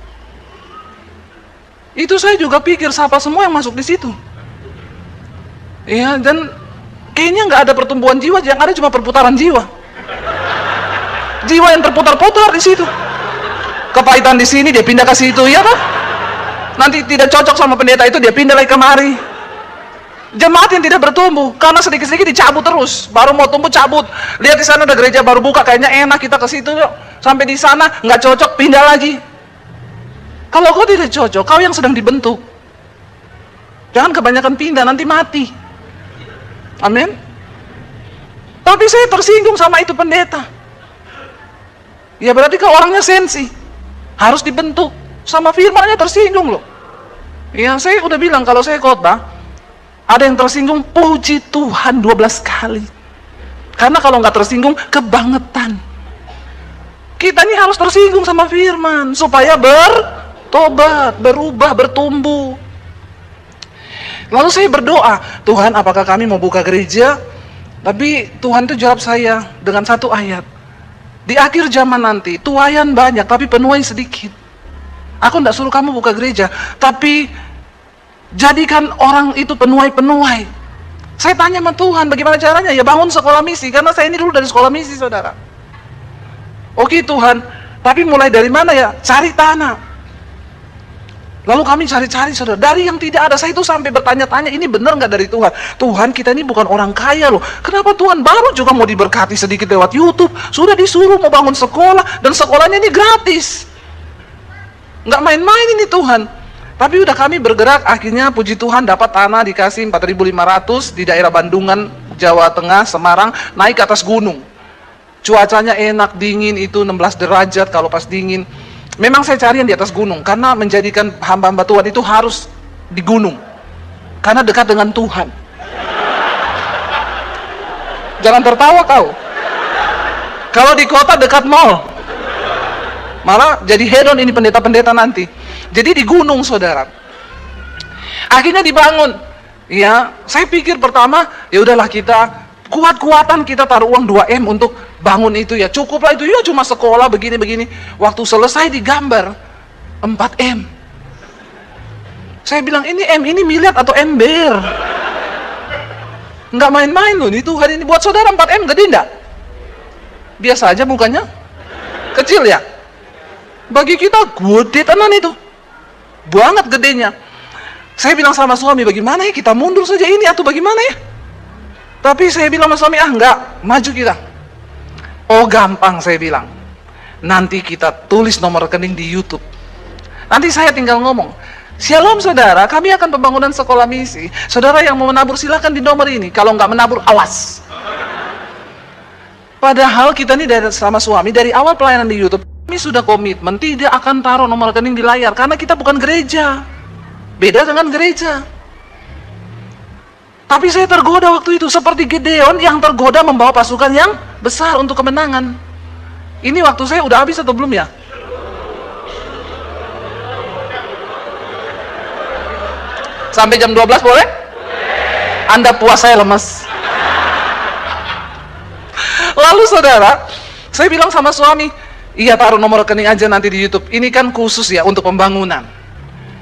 Itu saya juga pikir siapa semua yang masuk di situ. Ya, dan kayaknya nggak ada pertumbuhan jiwa, yang ada cuma perputaran jiwa. Jiwa yang terputar-putar di situ. Kepahitan di sini dia pindah ke situ, ya kan? Nanti tidak cocok sama pendeta itu, dia pindah lagi kemari. Jemaat yang tidak bertumbuh karena sedikit-sedikit dicabut terus, baru mau tumbuh cabut. Lihat di sana ada gereja baru buka, kayaknya enak, kita ke situ yuk. Sampai di sana nggak cocok, pindah lagi. Kalau kau tidak cocok, kau yang sedang dibentuk. Jangan kebanyakan pindah, nanti mati. Amin. Tapi saya tersinggung sama itu pendeta. Ya berarti kau orangnya sensi, harus dibentuk. Sama firmannya tersinggung loh. Ya saya udah bilang kalau saya khotbah, ada yang tersinggung, puji Tuhan 12 kali. Karena kalau nggak tersinggung, kebangetan. Kita ini harus tersinggung sama firman supaya bertobat, berubah, bertumbuh. Lalu saya berdoa, Tuhan apakah kami mau buka gereja? Tapi Tuhan itu jawab saya dengan satu ayat. Di akhir zaman nanti, tuaian banyak tapi penuai sedikit. Aku tidak suruh kamu buka gereja, tapi jadikan orang itu penuai-penuai. Saya tanya sama Tuhan, bagaimana caranya? Ya bangun sekolah misi, karena saya ini dulu dari sekolah misi, saudara. Oke Tuhan, tapi mulai dari mana ya? Cari tanah. Lalu kami cari-cari, saudara, dari yang tidak ada. Saya itu sampai bertanya-tanya, ini benar nggak dari Tuhan? Tuhan, kita ini bukan orang kaya loh. Kenapa Tuhan baru juga mau diberkati sedikit lewat YouTube? Sudah disuruh mau bangun sekolah, dan sekolahnya ini gratis. Nggak main-main ini Tuhan. Tapi udah kami bergerak, akhirnya puji Tuhan dapat tanah dikasih 4.500 di daerah Bandungan, Jawa Tengah, Semarang, naik ke atas gunung. Cuacanya enak, dingin, itu 16 derajat kalau pas dingin. Memang saya cari yang di atas gunung, karena menjadikan hamba-hamba Tuhan itu harus di gunung. Karena dekat dengan Tuhan. Jangan tertawa kau. Kalau di kota dekat mall. Malah jadi hedon ini pendeta-pendeta nanti. Jadi di gunung, saudara. Akhirnya dibangun. Ya, saya pikir pertama, ya udahlah kita kuat-kuatan kita taruh uang 2M untuk bangun itu ya. Cukuplah itu ya, cuma sekolah begini-begini. Waktu selesai digambar 4M. Saya bilang ini M, ini miliar atau ember. Nggak main-main loh, ini Tuhan ini. Buat saudara 4M gede enggak? Biasa aja mukanya. Kecil ya? Bagi kita gede tenan itu. Banget gedenya. Saya bilang sama suami, bagaimana ya kita mundur saja ini atau bagaimana ya? Tapi saya bilang sama suami, enggak, maju kita. Oh gampang, saya bilang. Nanti kita tulis nomor rekening di YouTube. Nanti saya tinggal ngomong, Shalom saudara, kami akan pembangunan sekolah misi. Saudara yang mau menabur silakan di nomor ini. Kalau nggak menabur, awas. Padahal kita ini sama suami, dari awal pelayanan di YouTube, kami sudah komitmen tidak akan taruh nomor rekening di layar. Karena kita bukan gereja. Beda dengan gereja. Tapi saya tergoda waktu itu, seperti Gideon yang tergoda membawa pasukan yang besar untuk kemenangan. Ini waktu saya udah habis atau belum ya? Sampai jam 12 boleh? Anda puas, saya lemes. Lalu saudara, saya bilang sama suami, iya taruh nomor rekening aja nanti di YouTube. Ini kan khusus ya untuk pembangunan.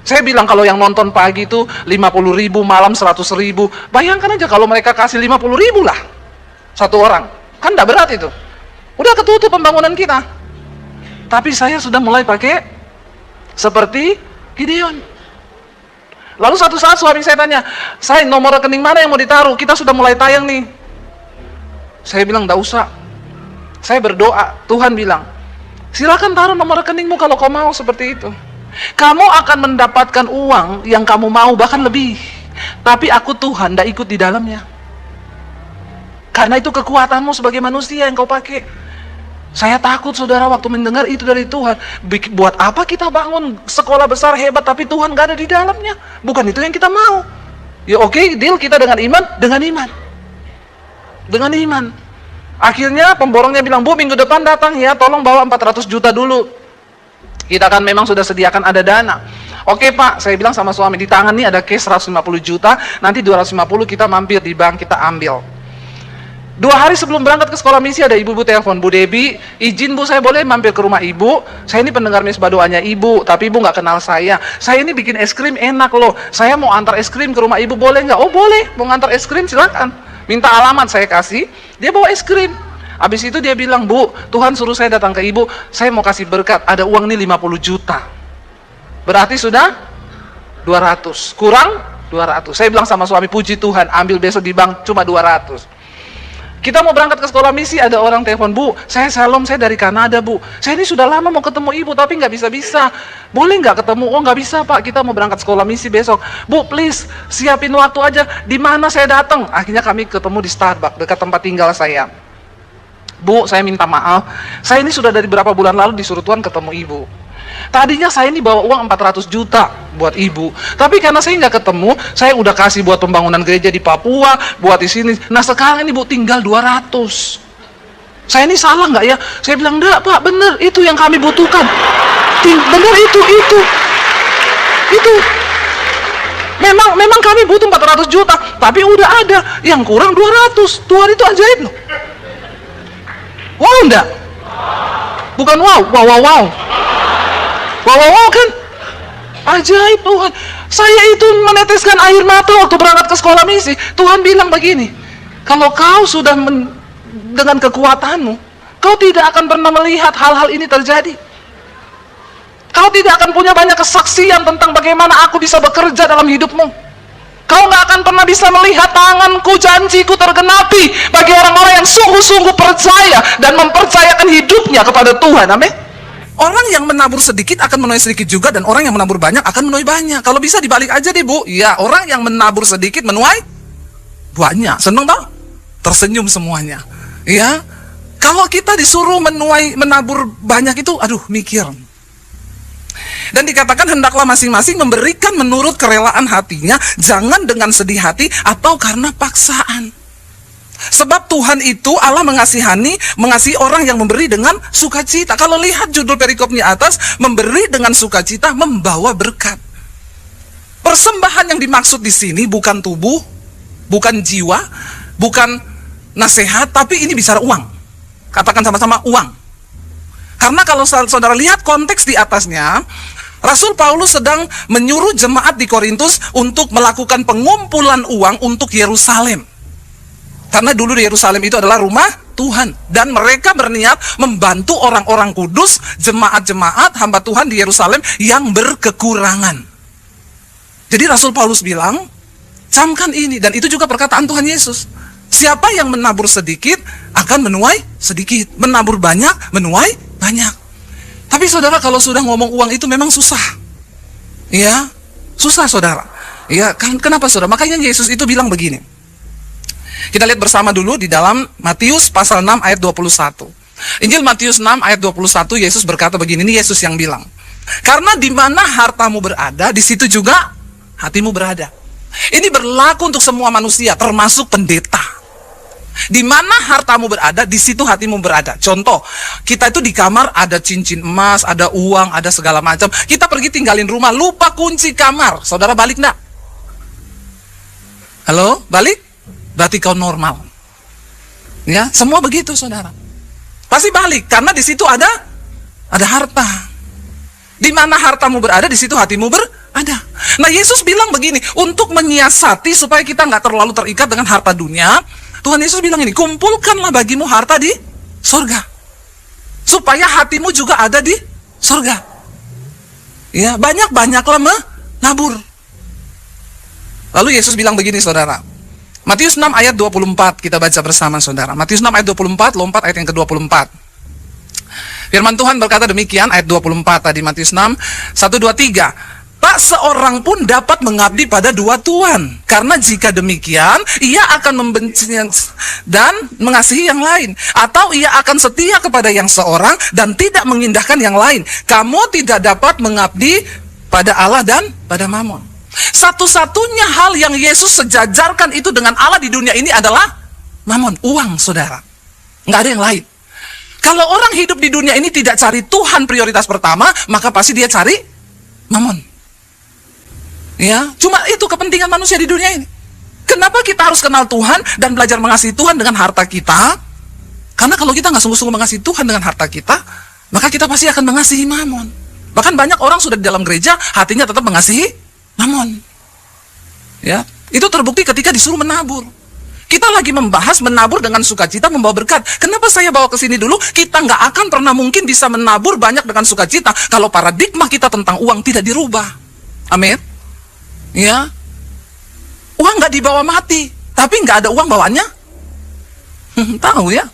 Saya bilang kalau yang nonton pagi itu 50.000, malam 100.000. Bayangkan aja kalau mereka kasih 50.000 lah satu orang. Kan tidak berat itu. Udah ketutup pembangunan kita. Tapi saya sudah mulai pakai seperti Gideon. Lalu satu saat suami saya tanya, saya nomor rekening mana yang mau ditaruh? Kita sudah mulai tayang nih. Saya bilang, enggak usah. Saya berdoa, Tuhan bilang, silakan taruh nomor rekeningmu kalau kau mau seperti itu. Kamu akan mendapatkan uang yang kamu mau, bahkan lebih. Tapi aku Tuhan, tidak ikut di dalamnya. Karena itu kekuatanmu sebagai manusia yang kau pakai. Saya takut saudara waktu mendengar itu dari Tuhan. Buat apa kita bangun sekolah besar hebat tapi Tuhan gak ada di dalamnya? Bukan itu yang kita mau. Ya oke, deal kita dengan iman. Dengan iman. Akhirnya pemborongnya bilang, Bu minggu depan datang ya, tolong bawa 400 juta dulu. Kita kan memang sudah sediakan ada dana. Oke Pak, saya bilang sama suami, di tangan nih ada cash 150 juta, nanti 250 kita mampir di bank, kita ambil. 2 hari sebelum berangkat ke sekolah misi ada ibu-ibu telepon, Bu Debi, izin Bu saya boleh mampir ke rumah ibu? Saya ini pendengar misbah doanya ibu, tapi ibu nggak kenal saya. Saya ini bikin es krim enak loh, saya mau antar es krim ke rumah ibu boleh nggak? Oh boleh, mau ngantar es krim silakan. Minta alamat saya kasih, dia bawa es krim. Habis itu dia bilang, Bu, Tuhan suruh saya datang ke ibu, saya mau kasih berkat, ada uang nih 50 juta. Berarti sudah 200, kurang 200. Saya bilang sama suami, puji Tuhan, ambil besok di bank, cuma 200. Kita mau berangkat ke sekolah misi, ada orang telepon, Bu, saya Shalom, saya dari Kanada Bu. Saya ini sudah lama mau ketemu ibu, tapi nggak bisa-bisa. Boleh nggak ketemu? Oh nggak bisa Pak, kita mau berangkat sekolah misi besok. Bu, please, siapin waktu aja, di mana saya datang? Akhirnya kami ketemu di Starbucks, dekat tempat tinggal saya. Bu, saya minta maaf, saya ini sudah dari berapa bulan lalu disuruh Tuhan ketemu ibu. Tadinya saya ini bawa uang 400 juta buat ibu, tapi karena saya nggak ketemu, saya udah kasih buat pembangunan gereja di Papua, buat di sini. Nah sekarang ini Bu tinggal 200. Saya ini salah nggak ya? Saya bilang, enggak Pak, bener, itu yang kami butuhkan. Bener itu. Memang kami butuh 400 juta, tapi udah ada yang kurang 200. Tuhan itu ajaib loh. Wow enggak? Bukan wow kan? Ajaib Tuhan. Saya itu meneteskan air mata waktu berangkat ke sekolah misi. Tuhan bilang begini, kalau kau sudah dengan kekuatanmu, kau tidak akan pernah melihat hal-hal ini terjadi. Kau tidak akan punya banyak kesaksian tentang bagaimana aku bisa bekerja dalam hidupmu. Kau nggak akan pernah bisa melihat tanganku, janjiku tergenapi bagi orang-orang yang sungguh-sungguh percaya dan mempercayakan hidupnya kepada Tuhan. Amin. Orang yang menabur sedikit akan menuai sedikit juga, dan orang yang menabur banyak akan menuai banyak. Kalau bisa dibalik aja deh, Bu. Ya, orang yang menabur sedikit menuai banyak. Seneng tau? Tersenyum semuanya. Ya. Kalau kita disuruh menabur banyak itu, aduh, mikir. Dan dikatakan hendaklah masing-masing memberikan menurut kerelaan hatinya, jangan dengan sedih hati atau karena paksaan. Sebab Tuhan itu Allah mengasihi orang yang memberi dengan sukacita. Kalau lihat judul perikopnya atas, memberi dengan sukacita membawa berkat. Persembahan yang dimaksud di sini bukan tubuh, bukan jiwa, bukan nasihat, tapi ini bicara uang. Katakan sama-sama uang. Karena kalau saudara lihat konteks di atasnya, Rasul Paulus sedang menyuruh jemaat di Korintus untuk melakukan pengumpulan uang untuk Yerusalem. Karena dulu di Yerusalem itu adalah rumah Tuhan. Dan mereka berniat membantu orang-orang kudus, jemaat-jemaat, hamba Tuhan di Yerusalem yang berkekurangan. Jadi Rasul Paulus bilang, camkan ini. Dan itu juga perkataan Tuhan Yesus. Siapa yang menabur sedikit akan menuai sedikit. Menabur banyak, menuai banyak. Tapi saudara, kalau sudah ngomong uang itu memang susah. Ya, susah saudara. Ya, kenapa saudara? Makanya Yesus itu bilang begini. Kita lihat bersama dulu di dalam Matius pasal 6 ayat 21. Injil Matius 6 ayat 21, Yesus berkata begini, ini Yesus yang bilang. Karena di mana hartamu berada, di situ juga hatimu berada. Ini berlaku untuk semua manusia, termasuk pendeta. Di mana hartamu berada, di situ hatimu berada. Contoh, kita itu di kamar ada cincin emas, ada uang, ada segala macam. Kita pergi tinggalin rumah, lupa kunci kamar. Saudara balik enggak? Halo, balik? Berarti kau normal. Ya, semua begitu saudara. Pasti balik, karena di situ ada harta. Di mana hartamu berada, di situ hatimu berada. Nah, Yesus bilang begini, untuk menyiasati supaya kita nggak terlalu terikat dengan harta dunia, Tuhan Yesus bilang ini, kumpulkanlah bagimu harta di surga, supaya hatimu juga ada di surga. Ya, banyak-banyaklah menabur. Lalu Yesus bilang begini saudara, Matius 6 ayat 24, kita baca bersama saudara. Matius 6 ayat 24, lompat ayat yang ke-24. Firman Tuhan berkata demikian, ayat 24 tadi, Matius 6, 1, 2, 3. Tak seorang pun dapat mengabdi pada dua tuan, karena jika demikian, ia akan membenci dan mengasihi yang lain. Atau ia akan setia kepada yang seorang dan tidak mengindahkan yang lain. Kamu tidak dapat mengabdi pada Allah dan pada Mamon. Satu-satunya hal yang Yesus sejajarkan itu dengan Allah di dunia ini adalah Mamon, uang saudara. Nggak ada yang lain. Kalau orang hidup di dunia ini tidak cari Tuhan prioritas pertama, maka pasti dia cari Mamon. Ya, cuma itu kepentingan manusia di dunia ini. Kenapa kita harus kenal Tuhan dan belajar mengasihi Tuhan dengan harta kita? Karena kalau kita nggak sungguh-sungguh mengasihi Tuhan dengan harta kita, maka kita pasti akan mengasihi Mamon. Bahkan banyak orang sudah di dalam gereja, hatinya tetap mengasihi Mamon. Ya, itu terbukti ketika disuruh menabur. Kita lagi membahas menabur dengan sukacita membawa berkat. Kenapa saya bawa ke sini dulu? Kita nggak akan pernah mungkin bisa menabur banyak dengan sukacita kalau paradigma kita tentang uang tidak dirubah. Amin. Ya, uang nggak dibawa mati, tapi nggak ada uang bawaannya. Tahu ya?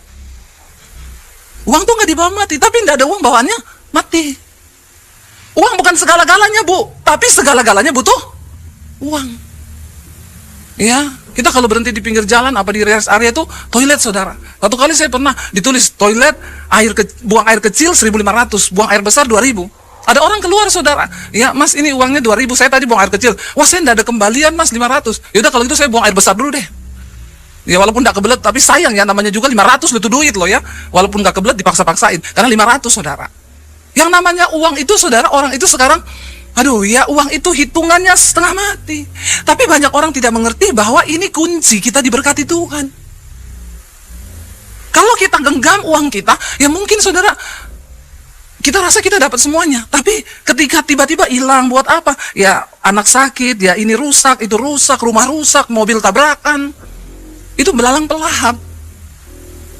Uang tuh nggak dibawa mati, tapi nggak ada uang bawaannya mati. Uang bukan segala-galanya, Bu, tapi segala-galanya butuh uang. Ya, kita kalau berhenti di pinggir jalan, apa di rest area itu toilet saudara. Satu kali saya pernah ditulis toilet buang air kecil 1.500, buang air besar 2.000. Ada orang keluar saudara, ya Mas ini uangnya 2.000, saya tadi buang air kecil. Wah saya tidak ada kembalian Mas 500. Yaudah kalau gitu saya buang air besar dulu deh. Ya walaupun tidak kebelet, tapi sayang ya namanya juga 500 itu duit loh ya. Walaupun nggak kebelet dipaksa-paksain, karena 500 saudara. Yang namanya uang itu saudara, orang itu sekarang Aduh ya, uang itu hitungannya setengah mati. Tapi banyak orang tidak mengerti bahwa ini kunci kita diberkati Tuhan. Kalau kita genggam uang kita, ya mungkin saudara, kita rasa kita dapat semuanya. Tapi ketika tiba-tiba hilang, buat apa? Ya anak sakit, ya ini rusak, itu rusak, rumah rusak, mobil tabrakan. Itu belalang pelahap.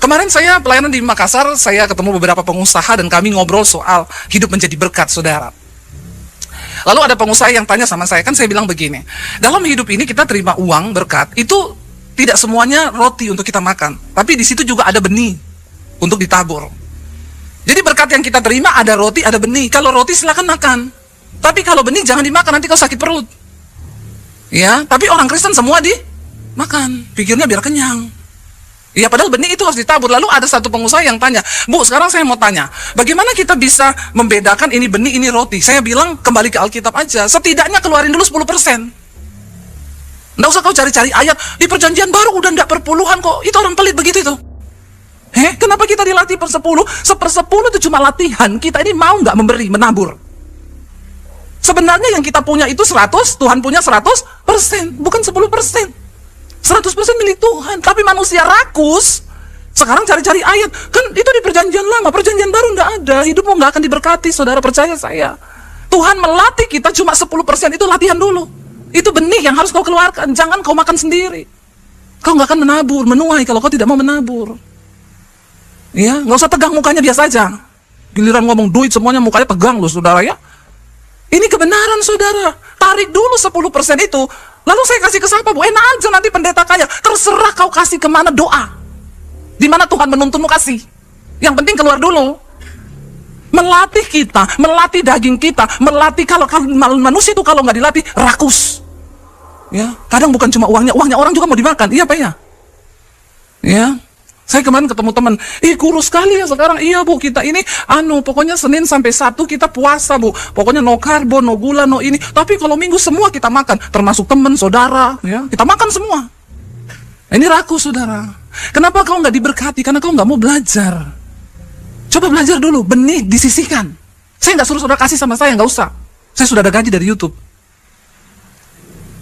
Kemarin saya pelayanan di Makassar, saya ketemu beberapa pengusaha dan kami ngobrol soal hidup menjadi berkat, saudara. Lalu ada pengusaha yang tanya sama saya, kan saya bilang begini, dalam hidup ini kita terima uang berkat, itu tidak semuanya roti untuk kita makan, tapi di situ juga ada benih untuk ditabur. Jadi berkat yang kita terima ada roti, ada benih. Kalau roti silakan makan, tapi kalau benih jangan dimakan, nanti kau sakit perut. Ya, tapi orang Kristen semua dimakan, pikirnya biar kenyang. Ya padahal benih itu harus ditabur. Lalu ada satu pengusaha yang tanya, Bu, sekarang saya mau tanya, bagaimana kita bisa membedakan ini benih, ini roti? Saya bilang kembali ke Alkitab aja, setidaknya keluarin dulu 10%. Nggak usah kau cari-cari ayat, di perjanjian baru udah nggak perpuluhan kok, itu orang pelit begitu itu. Kenapa kita dilatih per 10? Seper-10 itu cuma latihan, kita ini mau nggak memberi, menabur. Sebenarnya yang kita punya itu 100, Tuhan punya 100%, bukan 10%. 100% milik Tuhan, tapi manusia rakus. Sekarang cari-cari ayat, kan itu di perjanjian lama, perjanjian baru nggak ada. Hidupmu nggak akan diberkati, saudara, percaya saya. Tuhan melatih kita cuma 10%, itu latihan dulu. Itu benih yang harus kau keluarkan, jangan kau makan sendiri. Kau nggak akan menabur, menuai kalau kau tidak mau menabur. Ya, nggak usah tegang mukanya, biasa aja. Giliran ngomong duit semuanya mukanya tegang loh, saudara ya. Ini kebenaran, saudara. Tarik dulu 10% itu. Lalu saya kasih ke siapa, Bu? Enak aja, nanti pendeta kaya. Terserah kau kasih kemana, doa. Di mana Tuhan menuntunmu kasih. Yang penting keluar dulu. Melatih kita, melatih daging kita, melatih kalau manusia itu kalau nggak dilatih, rakus. Ya, kadang bukan cuma uangnya orang juga mau dimakan. Iya, Pak ya? Ya. Saya kemarin ketemu teman, kurus sekali ya sekarang. Iya, Bu, kita ini pokoknya Senin sampai Sabtu kita puasa, Bu. Pokoknya no karbo, no gula, no ini. Tapi kalau Minggu semua kita makan, termasuk teman, saudara, ya. Kita makan semua. Ini rakus, saudara. Kenapa kau nggak diberkati? Karena kau nggak mau belajar. Coba belajar dulu, benih disisihkan. Saya nggak suruh saudara kasih sama saya, nggak usah. Saya sudah ada gaji dari YouTube.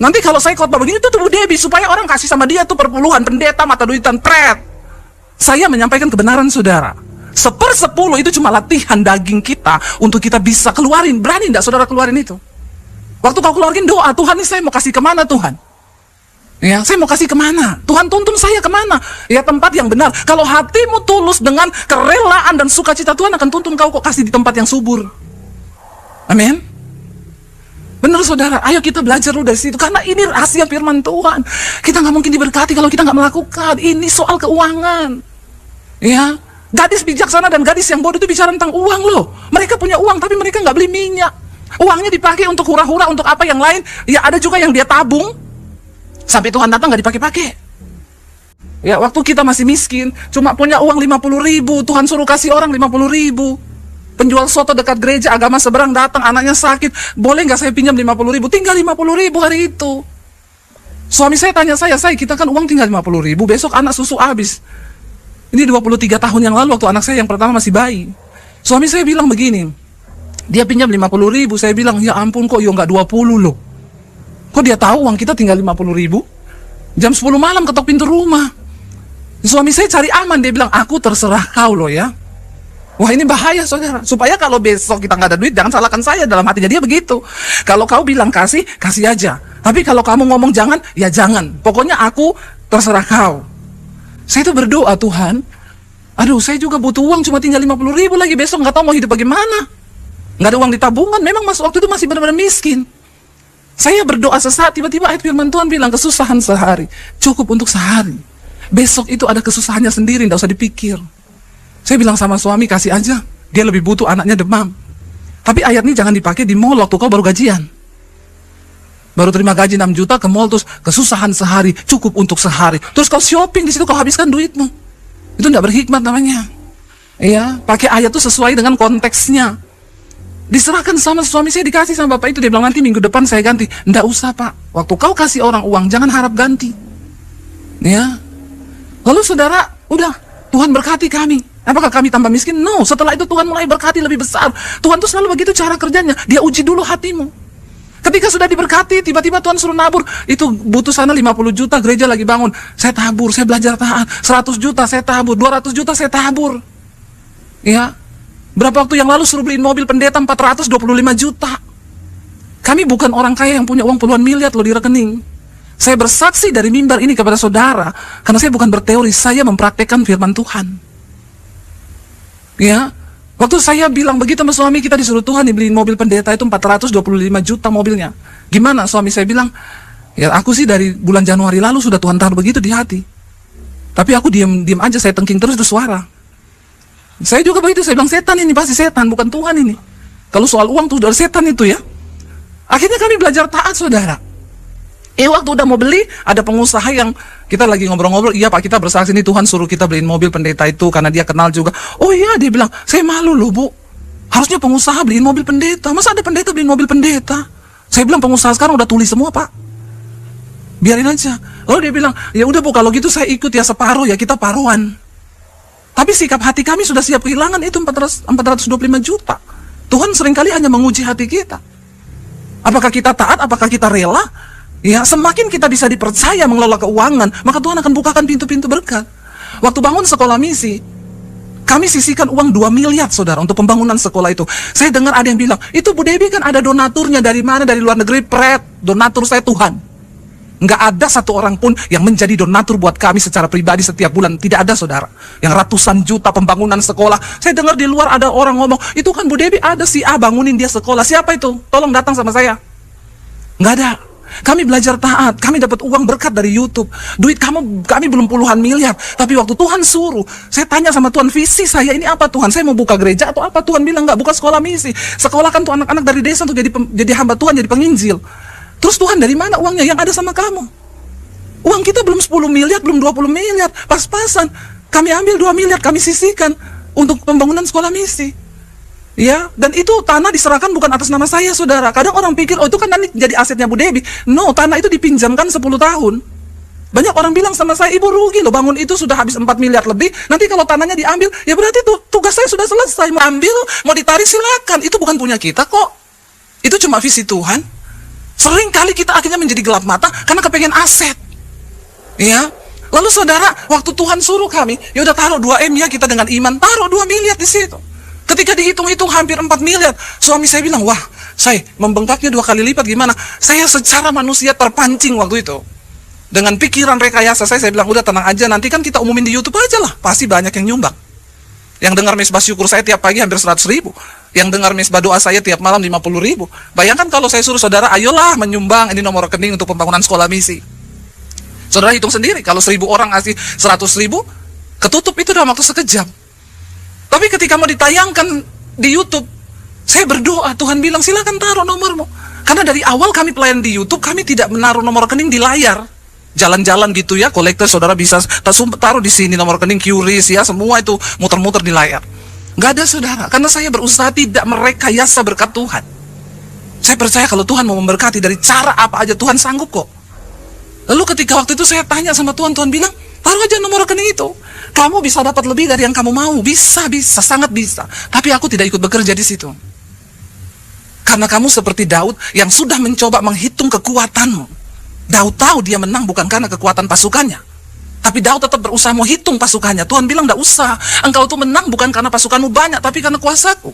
Nanti kalau saya khotbah begini, itu tuh Bu Debbie, supaya orang kasih sama dia tuh perpuluhan, pendeta, mata duitan, pret. Saya menyampaikan kebenaran, saudara. 1/10 itu cuma latihan daging kita untuk kita bisa keluarin. Berani enggak saudara keluarin itu? Waktu kau keluarin doa, Tuhan ini saya mau kasih kemana Tuhan? Ya, saya mau kasih kemana? Tuhan tuntun saya kemana? Ya tempat yang benar. Kalau hatimu tulus dengan kerelaan dan sukacita, Tuhan akan tuntun kau kok kasih di tempat yang subur. Amin. Benar saudara, ayo kita belajar dulu dari situ. Karena ini rahasia firman Tuhan. Kita nggak mungkin diberkati kalau kita nggak melakukan. Ini soal keuangan. Ya, gadis bijaksana dan gadis yang bodoh itu bicara tentang uang loh. Mereka punya uang tapi mereka nggak beli minyak. Uangnya dipakai untuk hura-hura, untuk apa yang lain. Ya ada juga yang dia tabung. Sampai Tuhan datang nggak dipakai-pakai. Ya waktu kita masih miskin, cuma punya uang 50.000, Tuhan suruh kasih orang 50.000. Penjual soto dekat gereja agama seberang datang, anaknya sakit, boleh nggak saya pinjam 50.000? Tinggal 50.000 hari itu. Suami saya tanya saya kita kan uang tinggal 50.000, besok anak susu habis. Ini 23 tahun yang lalu waktu anak saya yang pertama masih bayi. Suami saya bilang begini, dia pinjam 50.000, saya bilang ya ampun kok nggak 20 loh. Kok dia tahu uang kita tinggal 50.000? Jam 10 malam ketok pintu rumah. Suami saya cari aman, dia bilang aku terserah kau loh ya. Wah ini bahaya saudara. Supaya kalau besok kita nggak ada duit, jangan salahkan saya, dalam hatinya dia begitu. Kalau kau bilang kasih, kasih aja. Tapi kalau kamu ngomong jangan, ya jangan. Pokoknya aku terserah kau. Saya tuh berdoa, Tuhan, aduh saya juga butuh uang, cuma tinggal 50.000 lagi, besok nggak tahu mau hidup bagaimana. Nggak ada uang di tabungan, memang waktu itu masih benar-benar miskin. Saya berdoa sesaat, tiba-tiba ayat firman Tuhan bilang, kesusahan sehari, cukup untuk sehari. Besok itu ada kesusahannya sendiri, nggak usah dipikir. Saya bilang sama suami, kasih aja, dia lebih butuh, anaknya demam. Tapi ayat ini jangan dipakai di mall waktu kau baru gajian. Baru terima gaji 6 juta ke mall, terus kesusahan sehari, cukup untuk sehari. Terus kau shopping di situ, kau habiskan duitmu. Itu tidak berhikmat namanya. Iya, pakai ayat itu sesuai dengan konteksnya. Diserahkan sama suami saya, dikasih sama bapak itu, dia bilang nanti minggu depan saya ganti. Nggak usah Pak, waktu kau kasih orang uang jangan harap ganti. Ya. Lalu saudara, udah Tuhan berkati kami. Apakah kami tambah miskin? No, setelah itu Tuhan mulai berkati lebih besar. Tuhan tuh selalu begitu cara kerjanya. Dia uji dulu hatimu. Ketika sudah diberkati, tiba-tiba Tuhan suruh nabur. Itu butuh sana 50 juta, gereja lagi bangun. Saya tabur, saya belajar taat. 100 juta saya tabur, 200 juta saya tabur. Ya. Berapa waktu yang lalu suruh beliin mobil pendeta 425 juta. Kami bukan orang kaya yang punya uang puluhan miliar loh di rekening. Saya bersaksi dari mimbar ini kepada saudara, karena saya bukan berteori, saya mempraktekkan firman Tuhan. Ya. Waktu saya bilang begitu sama suami, kita disuruh Tuhan dibeliin mobil pendeta itu 425 juta mobilnya. Gimana? Suami saya bilang, ya aku sih dari bulan Januari lalu sudah Tuhan taruh begitu di hati. Tapi aku diam aja, saya tengking terus itu suara. Saya juga begitu, saya bilang setan ini, pasti setan, bukan Tuhan ini. Kalau soal uang tuh dari setan itu ya. Akhirnya kami belajar taat, saudara. Waktu udah mau beli, ada pengusaha yang kita lagi ngobrol-ngobrol, iya Pak, kita bersaksi nih Tuhan suruh kita beliin mobil pendeta itu karena dia kenal juga. Oh iya, dia bilang, saya malu loh Bu, harusnya pengusaha beliin mobil pendeta, masa ada pendeta beliin mobil pendeta? Saya bilang pengusaha sekarang udah tulis semua Pak, biarin aja. Lalu dia bilang, ya udah Bu, kalau gitu saya ikut ya separuh ya, kita paruhan. Tapi sikap hati kami sudah siap kehilangan itu 425 juta. Tuhan seringkali hanya menguji hati kita. Apakah kita taat, apakah kita rela? Ya, semakin kita bisa dipercaya mengelola keuangan, maka Tuhan akan bukakan pintu-pintu berkat. Waktu bangun sekolah misi, kami sisihkan uang 2 miliar, saudara, untuk pembangunan sekolah itu. Saya dengar ada yang bilang, itu Bu Debbie kan ada donaturnya dari mana, dari luar negeri, donatur saya Tuhan. Nggak ada satu orang pun yang menjadi donatur buat kami secara pribadi setiap bulan. Tidak ada, saudara. Yang ratusan juta pembangunan sekolah. Saya dengar di luar ada orang ngomong, itu kan Bu Debbie ada si A bangunin dia sekolah. Siapa itu? Tolong datang sama saya. Nggak ada. Kami belajar taat, kami dapat uang berkat dari YouTube. Duit kami belum puluhan miliar. Tapi waktu Tuhan suruh, saya tanya sama Tuhan, visi saya ini apa Tuhan? Saya mau buka gereja atau apa? Tuhan bilang, nggak, buka sekolah misi. Sekolah kan tuh anak-anak dari desa untuk jadi hamba Tuhan, jadi penginjil. Terus Tuhan dari mana uangnya yang ada sama kamu? Uang kita belum 10 miliar, belum 20 miliar. Pas-pasan, kami ambil 2 miliar, kami sisihkan untuk pembangunan sekolah misi. Ya, dan itu tanah diserahkan bukan atas nama saya, saudara. Kadang orang pikir, oh itu kan nanti jadi asetnya Bu Debbie. No, tanah itu dipinjamkan 10 tahun. Banyak orang bilang sama saya, ibu rugi loh, bangun itu sudah habis 4 miliar lebih. Nanti kalau tanahnya diambil, ya berarti tugas saya sudah selesai. Mau ambil, mau ditarik silakan. Itu bukan punya kita kok. Itu cuma visi Tuhan. Sering kali kita akhirnya menjadi gelap mata karena kepengen aset. Ya. Lalu saudara, waktu Tuhan suruh kami, ya udah taruh 2 M ya, kita dengan iman taruh 2 miliar di situ. Ketika dihitung-hitung hampir 4 miliar, suami saya bilang, wah, saya membengkaknya 2 kali lipat gimana? Saya secara manusia terpancing waktu itu. Dengan pikiran rekayasa saya bilang, udah tenang aja, nanti kan kita umumin di YouTube aja lah, pasti banyak yang nyumbang. Yang dengar misbah syukur saya tiap pagi hampir 100 ribu. Yang dengar misbah doa saya tiap malam 50 ribu. Bayangkan kalau saya suruh saudara, ayolah menyumbang, ini nomor rekening untuk pembangunan sekolah misi. Saudara hitung sendiri, kalau 1000 orang ngasih 100 ribu, ketutup itu dalam waktu sekejam. Tapi ketika mau ditayangkan di YouTube, saya berdoa, Tuhan bilang silakan taruh nomormu. Karena dari awal kami pelayan di YouTube, kami tidak menaruh nomor rekening di layar. Jalan-jalan gitu ya, kolektor saudara bisa taruh di sini nomor rekening QRIS ya, semua itu muter-muter di layar. Nggak ada saudara, karena saya berusaha tidak merekayasa berkat Tuhan. Saya percaya kalau Tuhan mau memberkati dari cara apa aja, Tuhan sanggup kok. Lalu ketika waktu itu saya tanya sama Tuhan, Tuhan bilang, taruh aja nomor rekening itu. Kamu bisa dapat lebih dari yang kamu mau. Bisa, sangat bisa. Tapi aku tidak ikut bekerja di situ. Karena kamu seperti Daud yang sudah mencoba menghitung kekuatanmu. Daud tahu dia menang bukan karena kekuatan pasukannya. Tapi Daud tetap berusaha mau hitung pasukannya. Tuhan bilang, tidak usah. Engkau tuh menang bukan karena pasukanmu banyak, tapi karena kuasaku.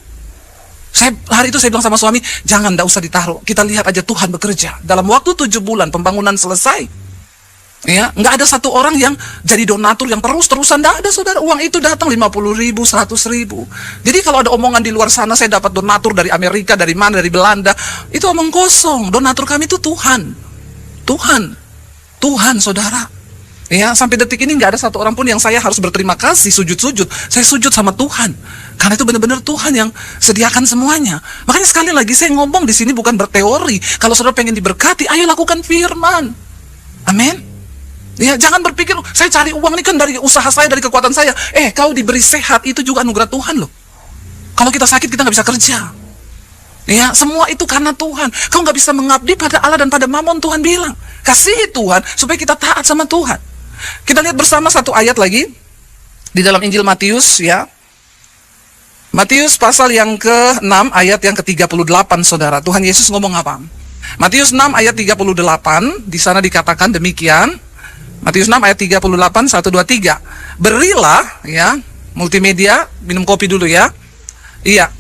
Hari itu saya bilang sama suami, jangan, tidak usah ditaruh. Kita lihat aja Tuhan bekerja. Dalam waktu 7 bulan pembangunan selesai. Ya, nggak ada satu orang yang jadi donatur yang terus-terusan, nggak ada saudara. Uang itu datang 50 ribu, 100 ribu. Jadi kalau ada omongan di luar sana, saya dapat donatur dari Amerika, dari mana, dari Belanda, itu omong kosong. Donatur kami itu Tuhan. Tuhan saudara. Ya, sampai detik ini nggak ada satu orang pun yang saya harus berterima kasih, sujud-sujud. Saya sujud sama Tuhan. Karena itu benar-benar Tuhan yang sediakan semuanya. Makanya sekali lagi saya ngomong di sini bukan berteori. Kalau saudara pengen diberkati, ayo lakukan firman. Amin. Ya, jangan berpikir, saya cari uang ini kan dari usaha saya, dari kekuatan saya. Kau diberi sehat, itu juga anugerah Tuhan loh. Kalau kita sakit, kita nggak bisa kerja. Ya, semua itu karena Tuhan. Kau nggak bisa mengabdi pada Allah dan pada Mamon, Tuhan bilang. Kasihi Tuhan, supaya kita taat sama Tuhan. Kita lihat bersama satu ayat lagi, di dalam Injil Matius ya. Matius pasal yang ke-6, ayat yang ke-38, saudara. Tuhan Yesus ngomong apa? Matius 6 ayat 38, di sana dikatakan demikian. Matius 6 ayat 38, 1, 2, 3. Berilah, ya, multimedia, minum kopi dulu ya. Iya,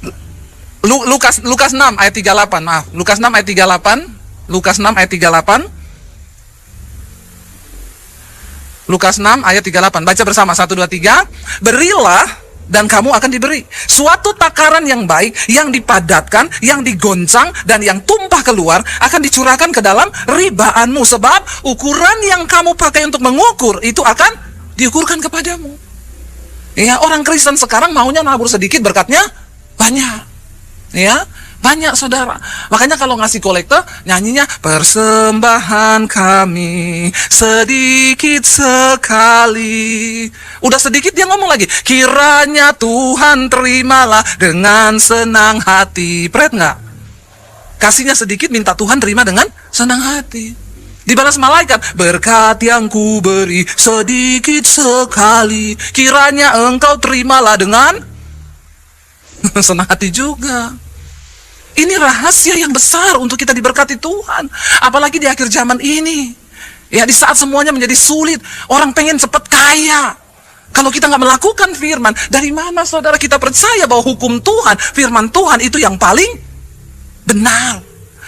Lukas 6 ayat 38, maaf. Lukas 6 ayat 38, Lukas 6 ayat 38. Lukas 6 ayat 38, baca bersama, 1, 2, 3. Berilah dan kamu akan diberi suatu takaran yang baik, yang dipadatkan, yang digoncang, dan yang tumpah keluar akan dicurahkan ke dalam ribaanmu. Sebab ukuran yang kamu pakai untuk mengukur itu akan diukurkan kepadamu. Ya, orang Kristen sekarang maunya nabur sedikit, berkatnya banyak. Ya, banyak saudara. Makanya kalau ngasih kolekte, nyanyinya persembahan kami sedikit sekali. Udah sedikit dia ngomong lagi, kiranya Tuhan terimalah dengan senang hati. Pret nggak? Kasihnya sedikit, minta Tuhan terima dengan senang hati. Dibalas malaikat, berkat yang ku beri sedikit sekali, kiranya engkau terimalah dengan senang hati juga. Ini rahasia yang besar untuk kita diberkati Tuhan. Apalagi di akhir zaman ini. Ya, di saat semuanya menjadi sulit, orang pengen cepat kaya. Kalau kita nggak melakukan firman, dari mana saudara kita percaya bahwa hukum Tuhan, firman Tuhan itu yang paling benar?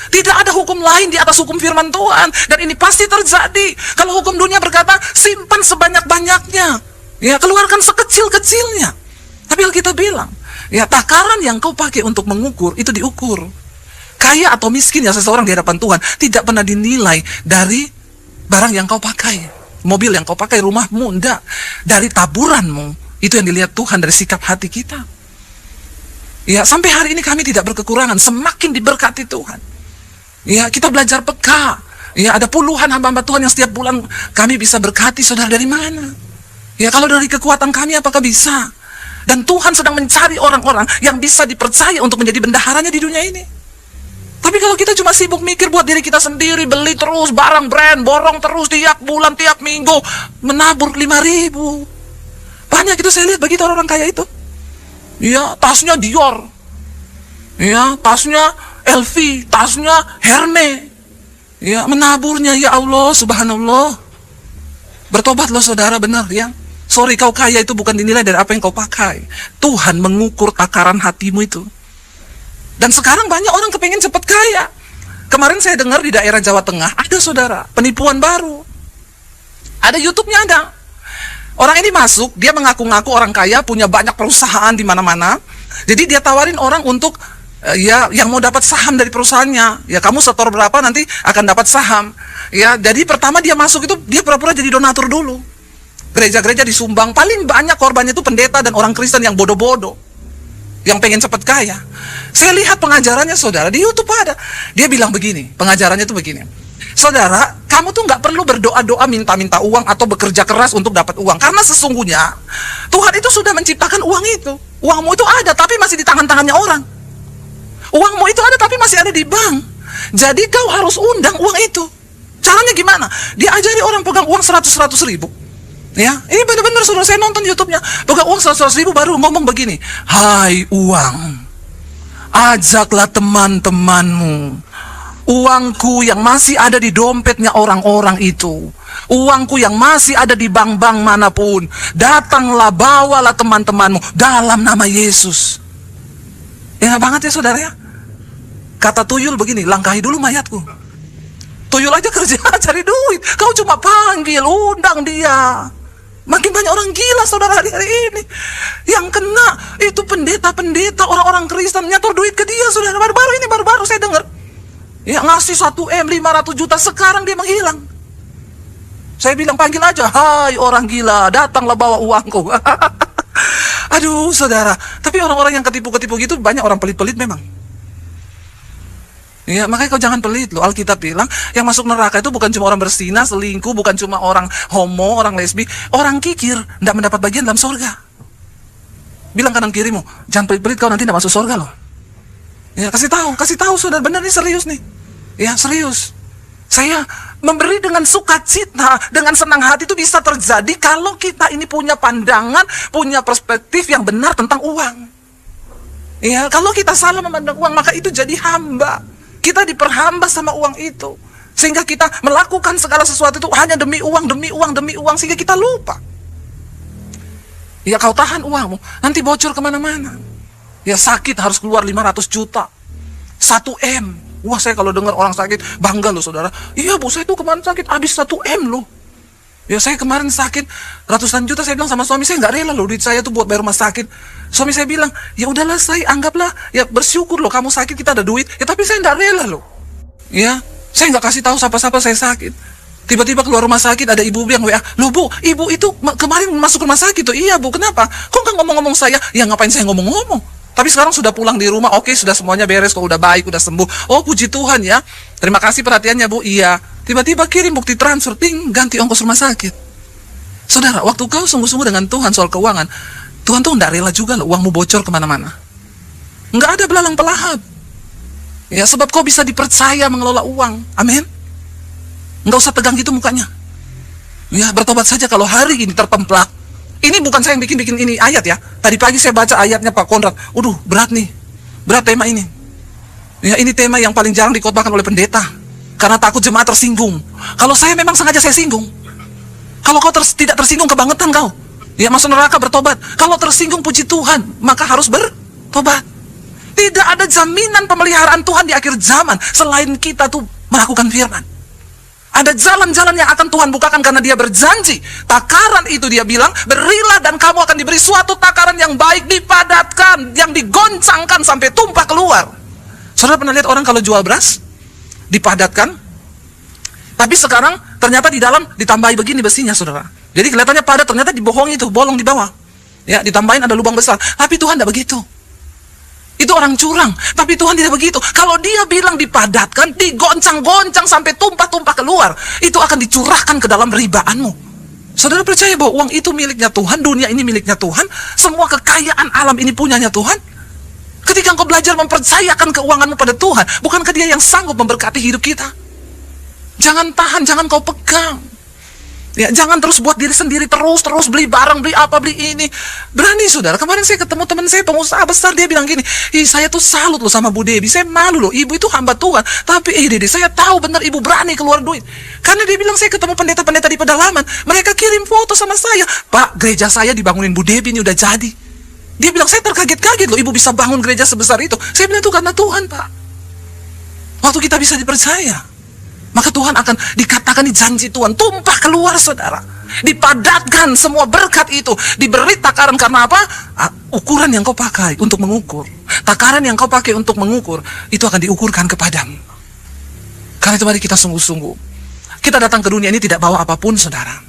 Tidak ada hukum lain di atas hukum firman Tuhan. Dan ini pasti terjadi. Kalau hukum dunia berkata, simpan sebanyak-banyaknya. Ya, keluarkan sekecil-kecilnya. Tapi Alkitab bilang, ya, takaran yang kau pakai untuk mengukur, itu diukur. Kaya atau miskin ya seseorang di hadapan Tuhan tidak pernah dinilai dari barang yang kau pakai. Mobil yang kau pakai, rumahmu, enggak. Dari taburanmu. Itu yang dilihat Tuhan dari sikap hati kita. Ya, sampai hari ini kami tidak berkekurangan, semakin diberkati Tuhan. Ya, kita belajar peka. Ya, ada puluhan hamba-hamba Tuhan yang setiap bulan kami bisa berkati. Saudara, dari mana? Ya, kalau dari kekuatan kami apakah bisa? Dan Tuhan sedang mencari orang-orang yang bisa dipercaya untuk menjadi bendaharanya di dunia ini. Tapi kalau kita cuma sibuk mikir buat diri kita sendiri, beli terus barang brand, borong terus tiap bulan, tiap minggu, menabur 5.000. Banyak itu saya lihat begitu orang kaya itu. Ya, tasnya Dior. Ya, tasnya LV, tasnya Hermes. Ya, menaburnya, ya Allah, subhanallah. Bertobatlah saudara, benar ya. Sorry, kau kaya itu bukan dinilai dari apa yang kau pakai. Tuhan mengukur takaran hatimu itu. Dan sekarang banyak orang kepengen cepat kaya. Kemarin saya dengar di daerah Jawa Tengah, ada saudara, penipuan baru. Ada YouTube-nya ada. Orang ini masuk, dia mengaku-ngaku orang kaya, punya banyak perusahaan di mana-mana. Jadi dia tawarin orang untuk, ya, yang mau dapat saham dari perusahaannya. Ya, kamu setor berapa nanti akan dapat saham. Ya, jadi pertama dia masuk itu, dia pura-pura jadi donatur dulu. Gereja-gereja disumbang, paling banyak korbannya itu pendeta dan orang Kristen yang bodoh-bodoh, yang pengen cepat kaya. Saya lihat pengajarannya saudara, di YouTube ada. Dia bilang begini, pengajarannya itu begini. Saudara, kamu tuh nggak perlu berdoa-doa minta-minta uang atau bekerja keras untuk dapat uang. Karena sesungguhnya, Tuhan itu sudah menciptakan uang itu. Uangmu itu ada, tapi masih di tangan-tangannya orang. Uangmu itu ada, tapi masih ada di bank. Jadi kau harus undang uang itu. Caranya gimana? Dia ajari orang pegang uang 100 ribu. Ya, ini benar-benar saudara, saya nonton YouTube-nya, pegang uang 100 ribu baru ngomong begini, hai uang, ajaklah teman-temanmu. Uangku yang masih ada di dompetnya orang-orang itu, uangku yang masih ada di bank-bank manapun, datanglah bawalah teman-temanmu dalam nama Yesus. Enak banget ya saudara ya. Kata tuyul begini, langkahi dulu mayatku. Tuyul aja kerja cari duit, kau cuma panggil, undang dia. Makin banyak orang gila saudara hari ini. Yang kena itu pendeta-pendeta, orang-orang Kristen nyator duit ke dia saudara. Baru-baru saya dengar. Ya, ngasih 1M 500 juta, sekarang dia menghilang. Saya bilang panggil aja, hai orang gila, datanglah bawa uangku. Aduh saudara, tapi orang-orang yang ketipu-ketipu gitu banyak orang pelit-pelit memang. Ya, makanya kau jangan pelit loh. Alkitab bilang yang masuk neraka itu bukan cuma orang berzina, selingkuh, bukan cuma orang homo, orang lesbi, orang kikir tidak mendapat bagian dalam surga. Bilang kanan kirimu, jangan pelit-pelit, kau nanti tidak masuk surga loh. Ya, kasih tahu saudara, benar nih, serius nih. Ya, serius. Saya memberi dengan sukacita, dengan senang hati itu bisa terjadi kalau kita ini punya pandangan, punya perspektif yang benar tentang uang. Ya, kalau kita salah memandang uang, maka itu jadi hamba. Kita diperhamba sama uang itu. Sehingga kita melakukan segala sesuatu itu hanya demi uang, demi uang, demi uang. Sehingga kita lupa. Ya kau tahan uangmu, nanti bocor kemana-mana. Ya sakit harus keluar 500 juta. 1 M. Wah, saya kalau dengar orang sakit, bangga loh saudara. Iya bu, saya itu kemarin sakit, habis 1 M loh. Ya saya kemarin sakit ratusan juta, saya bilang sama suami saya nggak rela loh duit saya tuh buat bayar rumah sakit. Suami saya bilang, ya udahlah saya anggaplah, ya bersyukur loh kamu sakit kita ada duit. Ya tapi saya nggak rela loh. Ya, saya nggak kasih tahu siapa-siapa saya sakit. Tiba-tiba keluar rumah sakit ada ibu yang WA, loh bu, ibu itu kemarin masuk rumah sakit tuh. Iya bu, kenapa? Kok nggak ngomong-ngomong saya? Ya ngapain saya ngomong-ngomong? Tapi sekarang sudah pulang di rumah, oke sudah semuanya beres, kok udah baik, udah sembuh. Oh puji Tuhan ya, terima kasih perhatiannya bu. Iya, tiba-tiba kirim bukti transfer, ganti ongkos rumah sakit. Saudara, waktu kau sungguh-sungguh dengan Tuhan soal keuangan, Tuhan tuh nggak rela juga loh uangmu bocor kemana-mana. Nggak ada belalang pelahap. Ya sebab kau bisa dipercaya mengelola uang, amin. Nggak usah tegang gitu mukanya. Ya bertobat saja kalau hari ini tertemplak. Ini bukan saya yang bikin ini ayat ya. Tadi pagi saya baca ayatnya Pak Konrad. Waduh, berat nih. Berat tema ini. Ya, ini tema yang paling jarang dikhotbahkan oleh pendeta. Karena takut jemaat tersinggung. Kalau saya memang sengaja saya singgung. Kalau kau tidak tersinggung, kebangetan kau. Ya, masuk neraka bertobat. Kalau tersinggung, puji Tuhan, maka harus bertobat. Tidak ada jaminan pemeliharaan Tuhan di akhir zaman selain kita tuh melakukan firman. Ada jalan-jalan yang akan Tuhan bukakan karena dia berjanji. Takaran itu dia bilang, berilah dan kamu akan diberi suatu takaran yang baik, dipadatkan, yang digoncangkan sampai tumpah keluar. Saudara pernah lihat orang kalau jual beras? Dipadatkan. Tapi sekarang ternyata di dalam ditambahi begini besinya saudara. Jadi kelihatannya padat, ternyata dibohongi itu, bolong di bawah. Ya, ditambahin ada lubang besar. Tapi Tuhan tidak begitu. Itu orang curang, tapi Tuhan tidak begitu. Kalau dia bilang dipadatkan, digoncang-goncang sampai tumpah-tumpah keluar, itu akan dicurahkan ke dalam ribaanmu. Saudara percaya bahwa uang itu miliknya Tuhan, dunia ini miliknya Tuhan, semua kekayaan alam ini punyanya Tuhan? Ketika engkau belajar mempercayakan keuanganmu pada Tuhan, bukankah dia yang sanggup memberkati hidup kita? Jangan tahan, jangan kau pegang. Ya, jangan terus buat diri sendiri, terus beli barang, beli apa, beli ini. Berani saudara, kemarin saya ketemu teman saya pengusaha besar, dia bilang gini, saya tuh salut loh sama Bu Debbie, saya malu loh, ibu itu hamba Tuhan. Tapi Dede, saya tahu benar ibu berani keluar duit. Karena dia bilang saya ketemu pendeta-pendeta di pedalaman, mereka kirim foto sama saya, Pak, gereja saya dibangunin Bu Debbie ini udah jadi. Dia bilang, saya terkaget-kaget loh, ibu bisa bangun gereja sebesar itu. Saya bilang itu karena Tuhan, Pak. Waktu kita bisa dipercaya, maka Tuhan akan dikatakan di janji Tuhan tumpah keluar saudara, dipadatkan semua berkat itu, diberi takaran. Karena apa? Ukuran yang kau pakai untuk mengukur, takaran yang kau pakai untuk mengukur, itu akan diukurkan kepadamu. Karena itu mari kita sungguh-sungguh. Kita datang ke dunia ini tidak bawa apapun saudara,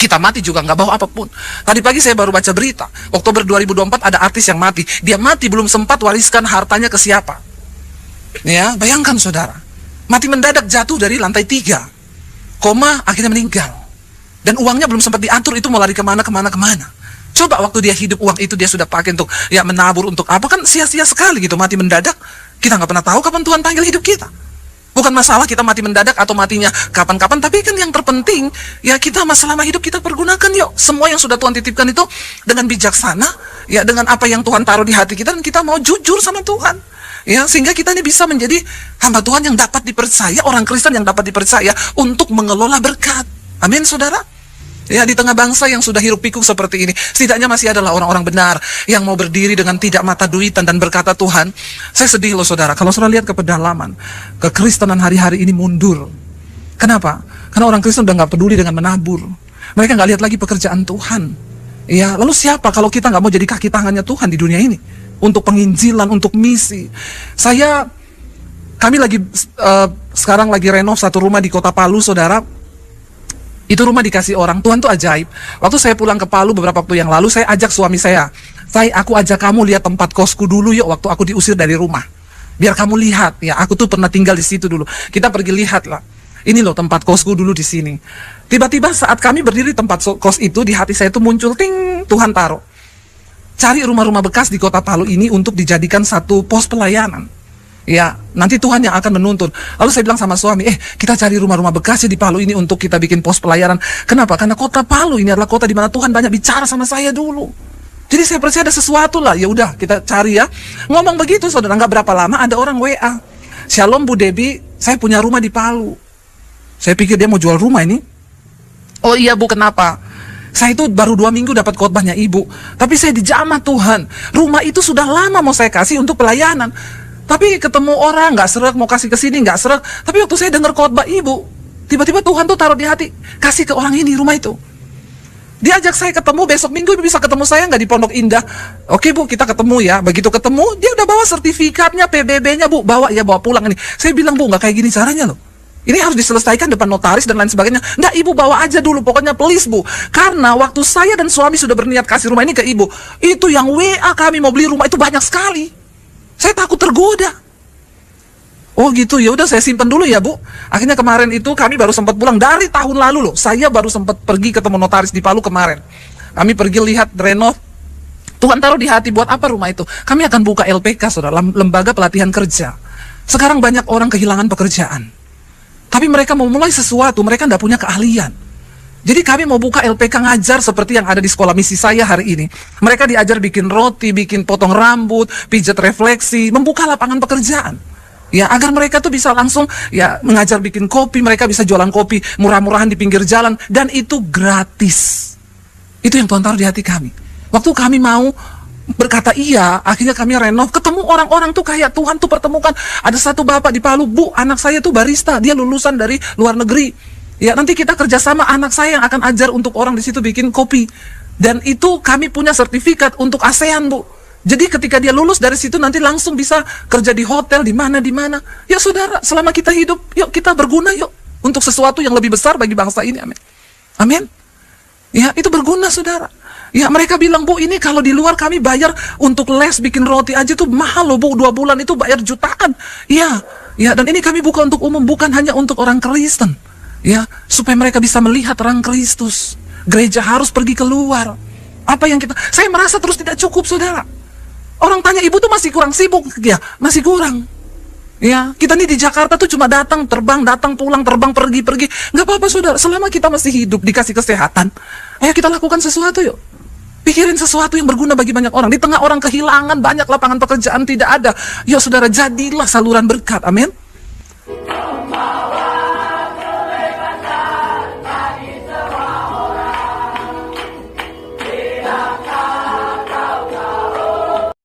kita mati juga nggak bawa apapun. Tadi pagi saya baru baca berita, Oktober 2024 ada artis yang mati. Dia mati belum sempat wariskan hartanya ke siapa. Ya, bayangkan saudara, mati mendadak, jatuh dari lantai 3, koma, akhirnya meninggal. Dan uangnya belum sempat diatur itu mau lari kemana. Coba waktu dia hidup, uang itu dia sudah pakai untuk ya menabur untuk apa, kan sia-sia sekali gitu. Mati mendadak, kita nggak pernah tahu kapan Tuhan panggil hidup kita. Bukan masalah kita mati mendadak atau matinya kapan-kapan, tapi kan yang terpenting ya kita selama hidup kita pergunakan yuk semua yang sudah Tuhan titipkan itu dengan bijaksana, ya dengan apa yang Tuhan taruh di hati kita, dan kita mau jujur sama Tuhan. Ya, sehingga kita ini bisa menjadi hamba Tuhan yang dapat dipercaya, orang Kristen yang dapat dipercaya untuk mengelola berkat. Amin, saudara. Ya, di tengah bangsa yang sudah hiruk pikuk seperti ini, setidaknya masih adalah orang-orang benar yang mau berdiri dengan tidak mata duitan dan berkata, Tuhan, saya sedih loh saudara, kalau saudara lihat ke pedalaman, kekristenan hari-hari ini mundur. Kenapa? Karena orang Kristen udah nggak peduli dengan menabur. Mereka nggak lihat lagi pekerjaan Tuhan. Ya, lalu siapa kalau kita nggak mau jadi kaki tangannya Tuhan di dunia ini? Untuk penginjilan, untuk misi. Kami lagi sekarang lagi renov satu rumah di kota Palu, saudara. Itu rumah dikasih orang, Tuhan tuh ajaib. Waktu saya pulang ke Palu beberapa waktu yang lalu, saya ajak suami saya, aku ajak kamu lihat tempat kosku dulu yuk, waktu aku diusir dari rumah. Biar kamu lihat, ya aku tuh pernah tinggal di situ dulu. Kita pergi lihat lah. Ini loh tempat kosku dulu di sini. Tiba-tiba saat kami berdiri di tempat kos itu, di hati saya tuh muncul, Tuhan taruh, cari rumah-rumah bekas di kota Palu ini untuk dijadikan satu pos pelayanan. Ya, nanti Tuhan yang akan menuntun. Lalu saya bilang sama suami, kita cari rumah-rumah bekas di Palu ini untuk kita bikin pos pelayanan. Kenapa? Karena kota Palu ini adalah kota di mana Tuhan banyak bicara sama saya dulu. Jadi saya percaya ada sesuatu lah. Ya udah, kita cari ya. Ngomong begitu, saudara, nggak berapa lama ada orang WA. Shalom Bu Debi, saya punya rumah di Palu. Saya pikir dia mau jual rumah ini. Oh iya Bu, kenapa? Saya itu baru 2 minggu dapat khotbahnya Ibu, tapi saya dijamah Tuhan. Rumah itu sudah lama mau saya kasih untuk pelayanan, tapi ketemu orang nggak seret, mau kasih ke sini nggak seret. Tapi waktu saya dengar khotbah Ibu, tiba-tiba Tuhan tuh taruh di hati, kasih ke orang ini rumah itu. Dia ajak saya ketemu, besok minggu Ibu bisa ketemu saya nggak di Pondok Indah? Oke Bu, kita ketemu ya. Begitu ketemu, dia udah bawa sertifikatnya, PBB-nya Bu, bawa pulang ini. Saya bilang Bu, nggak kayak gini caranya loh. Ini harus diselesaikan depan notaris dan lain sebagainya. Nggak, Ibu bawa aja dulu, pokoknya please Bu. Karena waktu saya dan suami sudah berniat kasih rumah ini ke Ibu, itu yang WA kami mau beli rumah itu banyak sekali. Saya takut tergoda. Oh gitu, ya udah saya simpan dulu ya Bu. Akhirnya kemarin itu kami baru sempat pulang dari tahun lalu loh. Saya baru sempat pergi ketemu notaris di Palu kemarin. Kami pergi lihat renov. Tuhan taruh di hati buat apa rumah itu? Kami akan buka LPK, saudara, lembaga pelatihan kerja. Sekarang banyak orang kehilangan pekerjaan. Tapi mereka mau mulai sesuatu, mereka nggak punya keahlian. Jadi kami mau buka LPK ngajar seperti yang ada di sekolah misi saya hari ini. Mereka diajar bikin roti, bikin potong rambut, pijat refleksi, membuka lapangan pekerjaan. Ya, agar mereka tuh bisa langsung ya mengajar bikin kopi, mereka bisa jualan kopi murah-murahan di pinggir jalan, dan itu gratis. Itu yang Tuhan taruh di hati kami. Waktu kami mau berkata iya, akhirnya kami renov, ketemu orang-orang tuh kayak Tuhan tuh pertemukan. Ada satu bapak di Palu, Bu, anak saya tuh barista, dia lulusan dari luar negeri. Ya, nanti kita kerjasama, anak saya yang akan ajar untuk orang di situ bikin kopi. Dan itu kami punya sertifikat untuk ASEAN, Bu. Jadi ketika dia lulus dari situ nanti langsung bisa kerja di hotel, di mana. Ya saudara, selama kita hidup, yuk kita berguna yuk untuk sesuatu yang lebih besar bagi bangsa ini, amin. Amin. Ya, itu berguna saudara. Ya, mereka bilang, Bu, ini kalau di luar kami bayar untuk les bikin roti aja tuh mahal loh Bu, 2 bulan itu bayar jutaan. Ya, dan ini kami buka untuk umum, bukan hanya untuk orang Kristen. Ya, supaya mereka bisa melihat terang Kristus. Gereja harus pergi keluar. Apa yang saya merasa terus tidak cukup saudara. Orang tanya, Ibu tuh masih kurang sibuk. Ya, masih kurang. Ya, kita nih di Jakarta tuh cuma datang, terbang, datang, pulang, terbang, pergi. Nggak apa-apa, saudara. Selama kita masih hidup, dikasih kesehatan, ayo kita lakukan sesuatu yuk. Pikirin sesuatu yang berguna bagi banyak orang. Di tengah orang kehilangan, banyak lapangan pekerjaan tidak ada. Yuk, saudara, jadilah saluran berkat. Amin.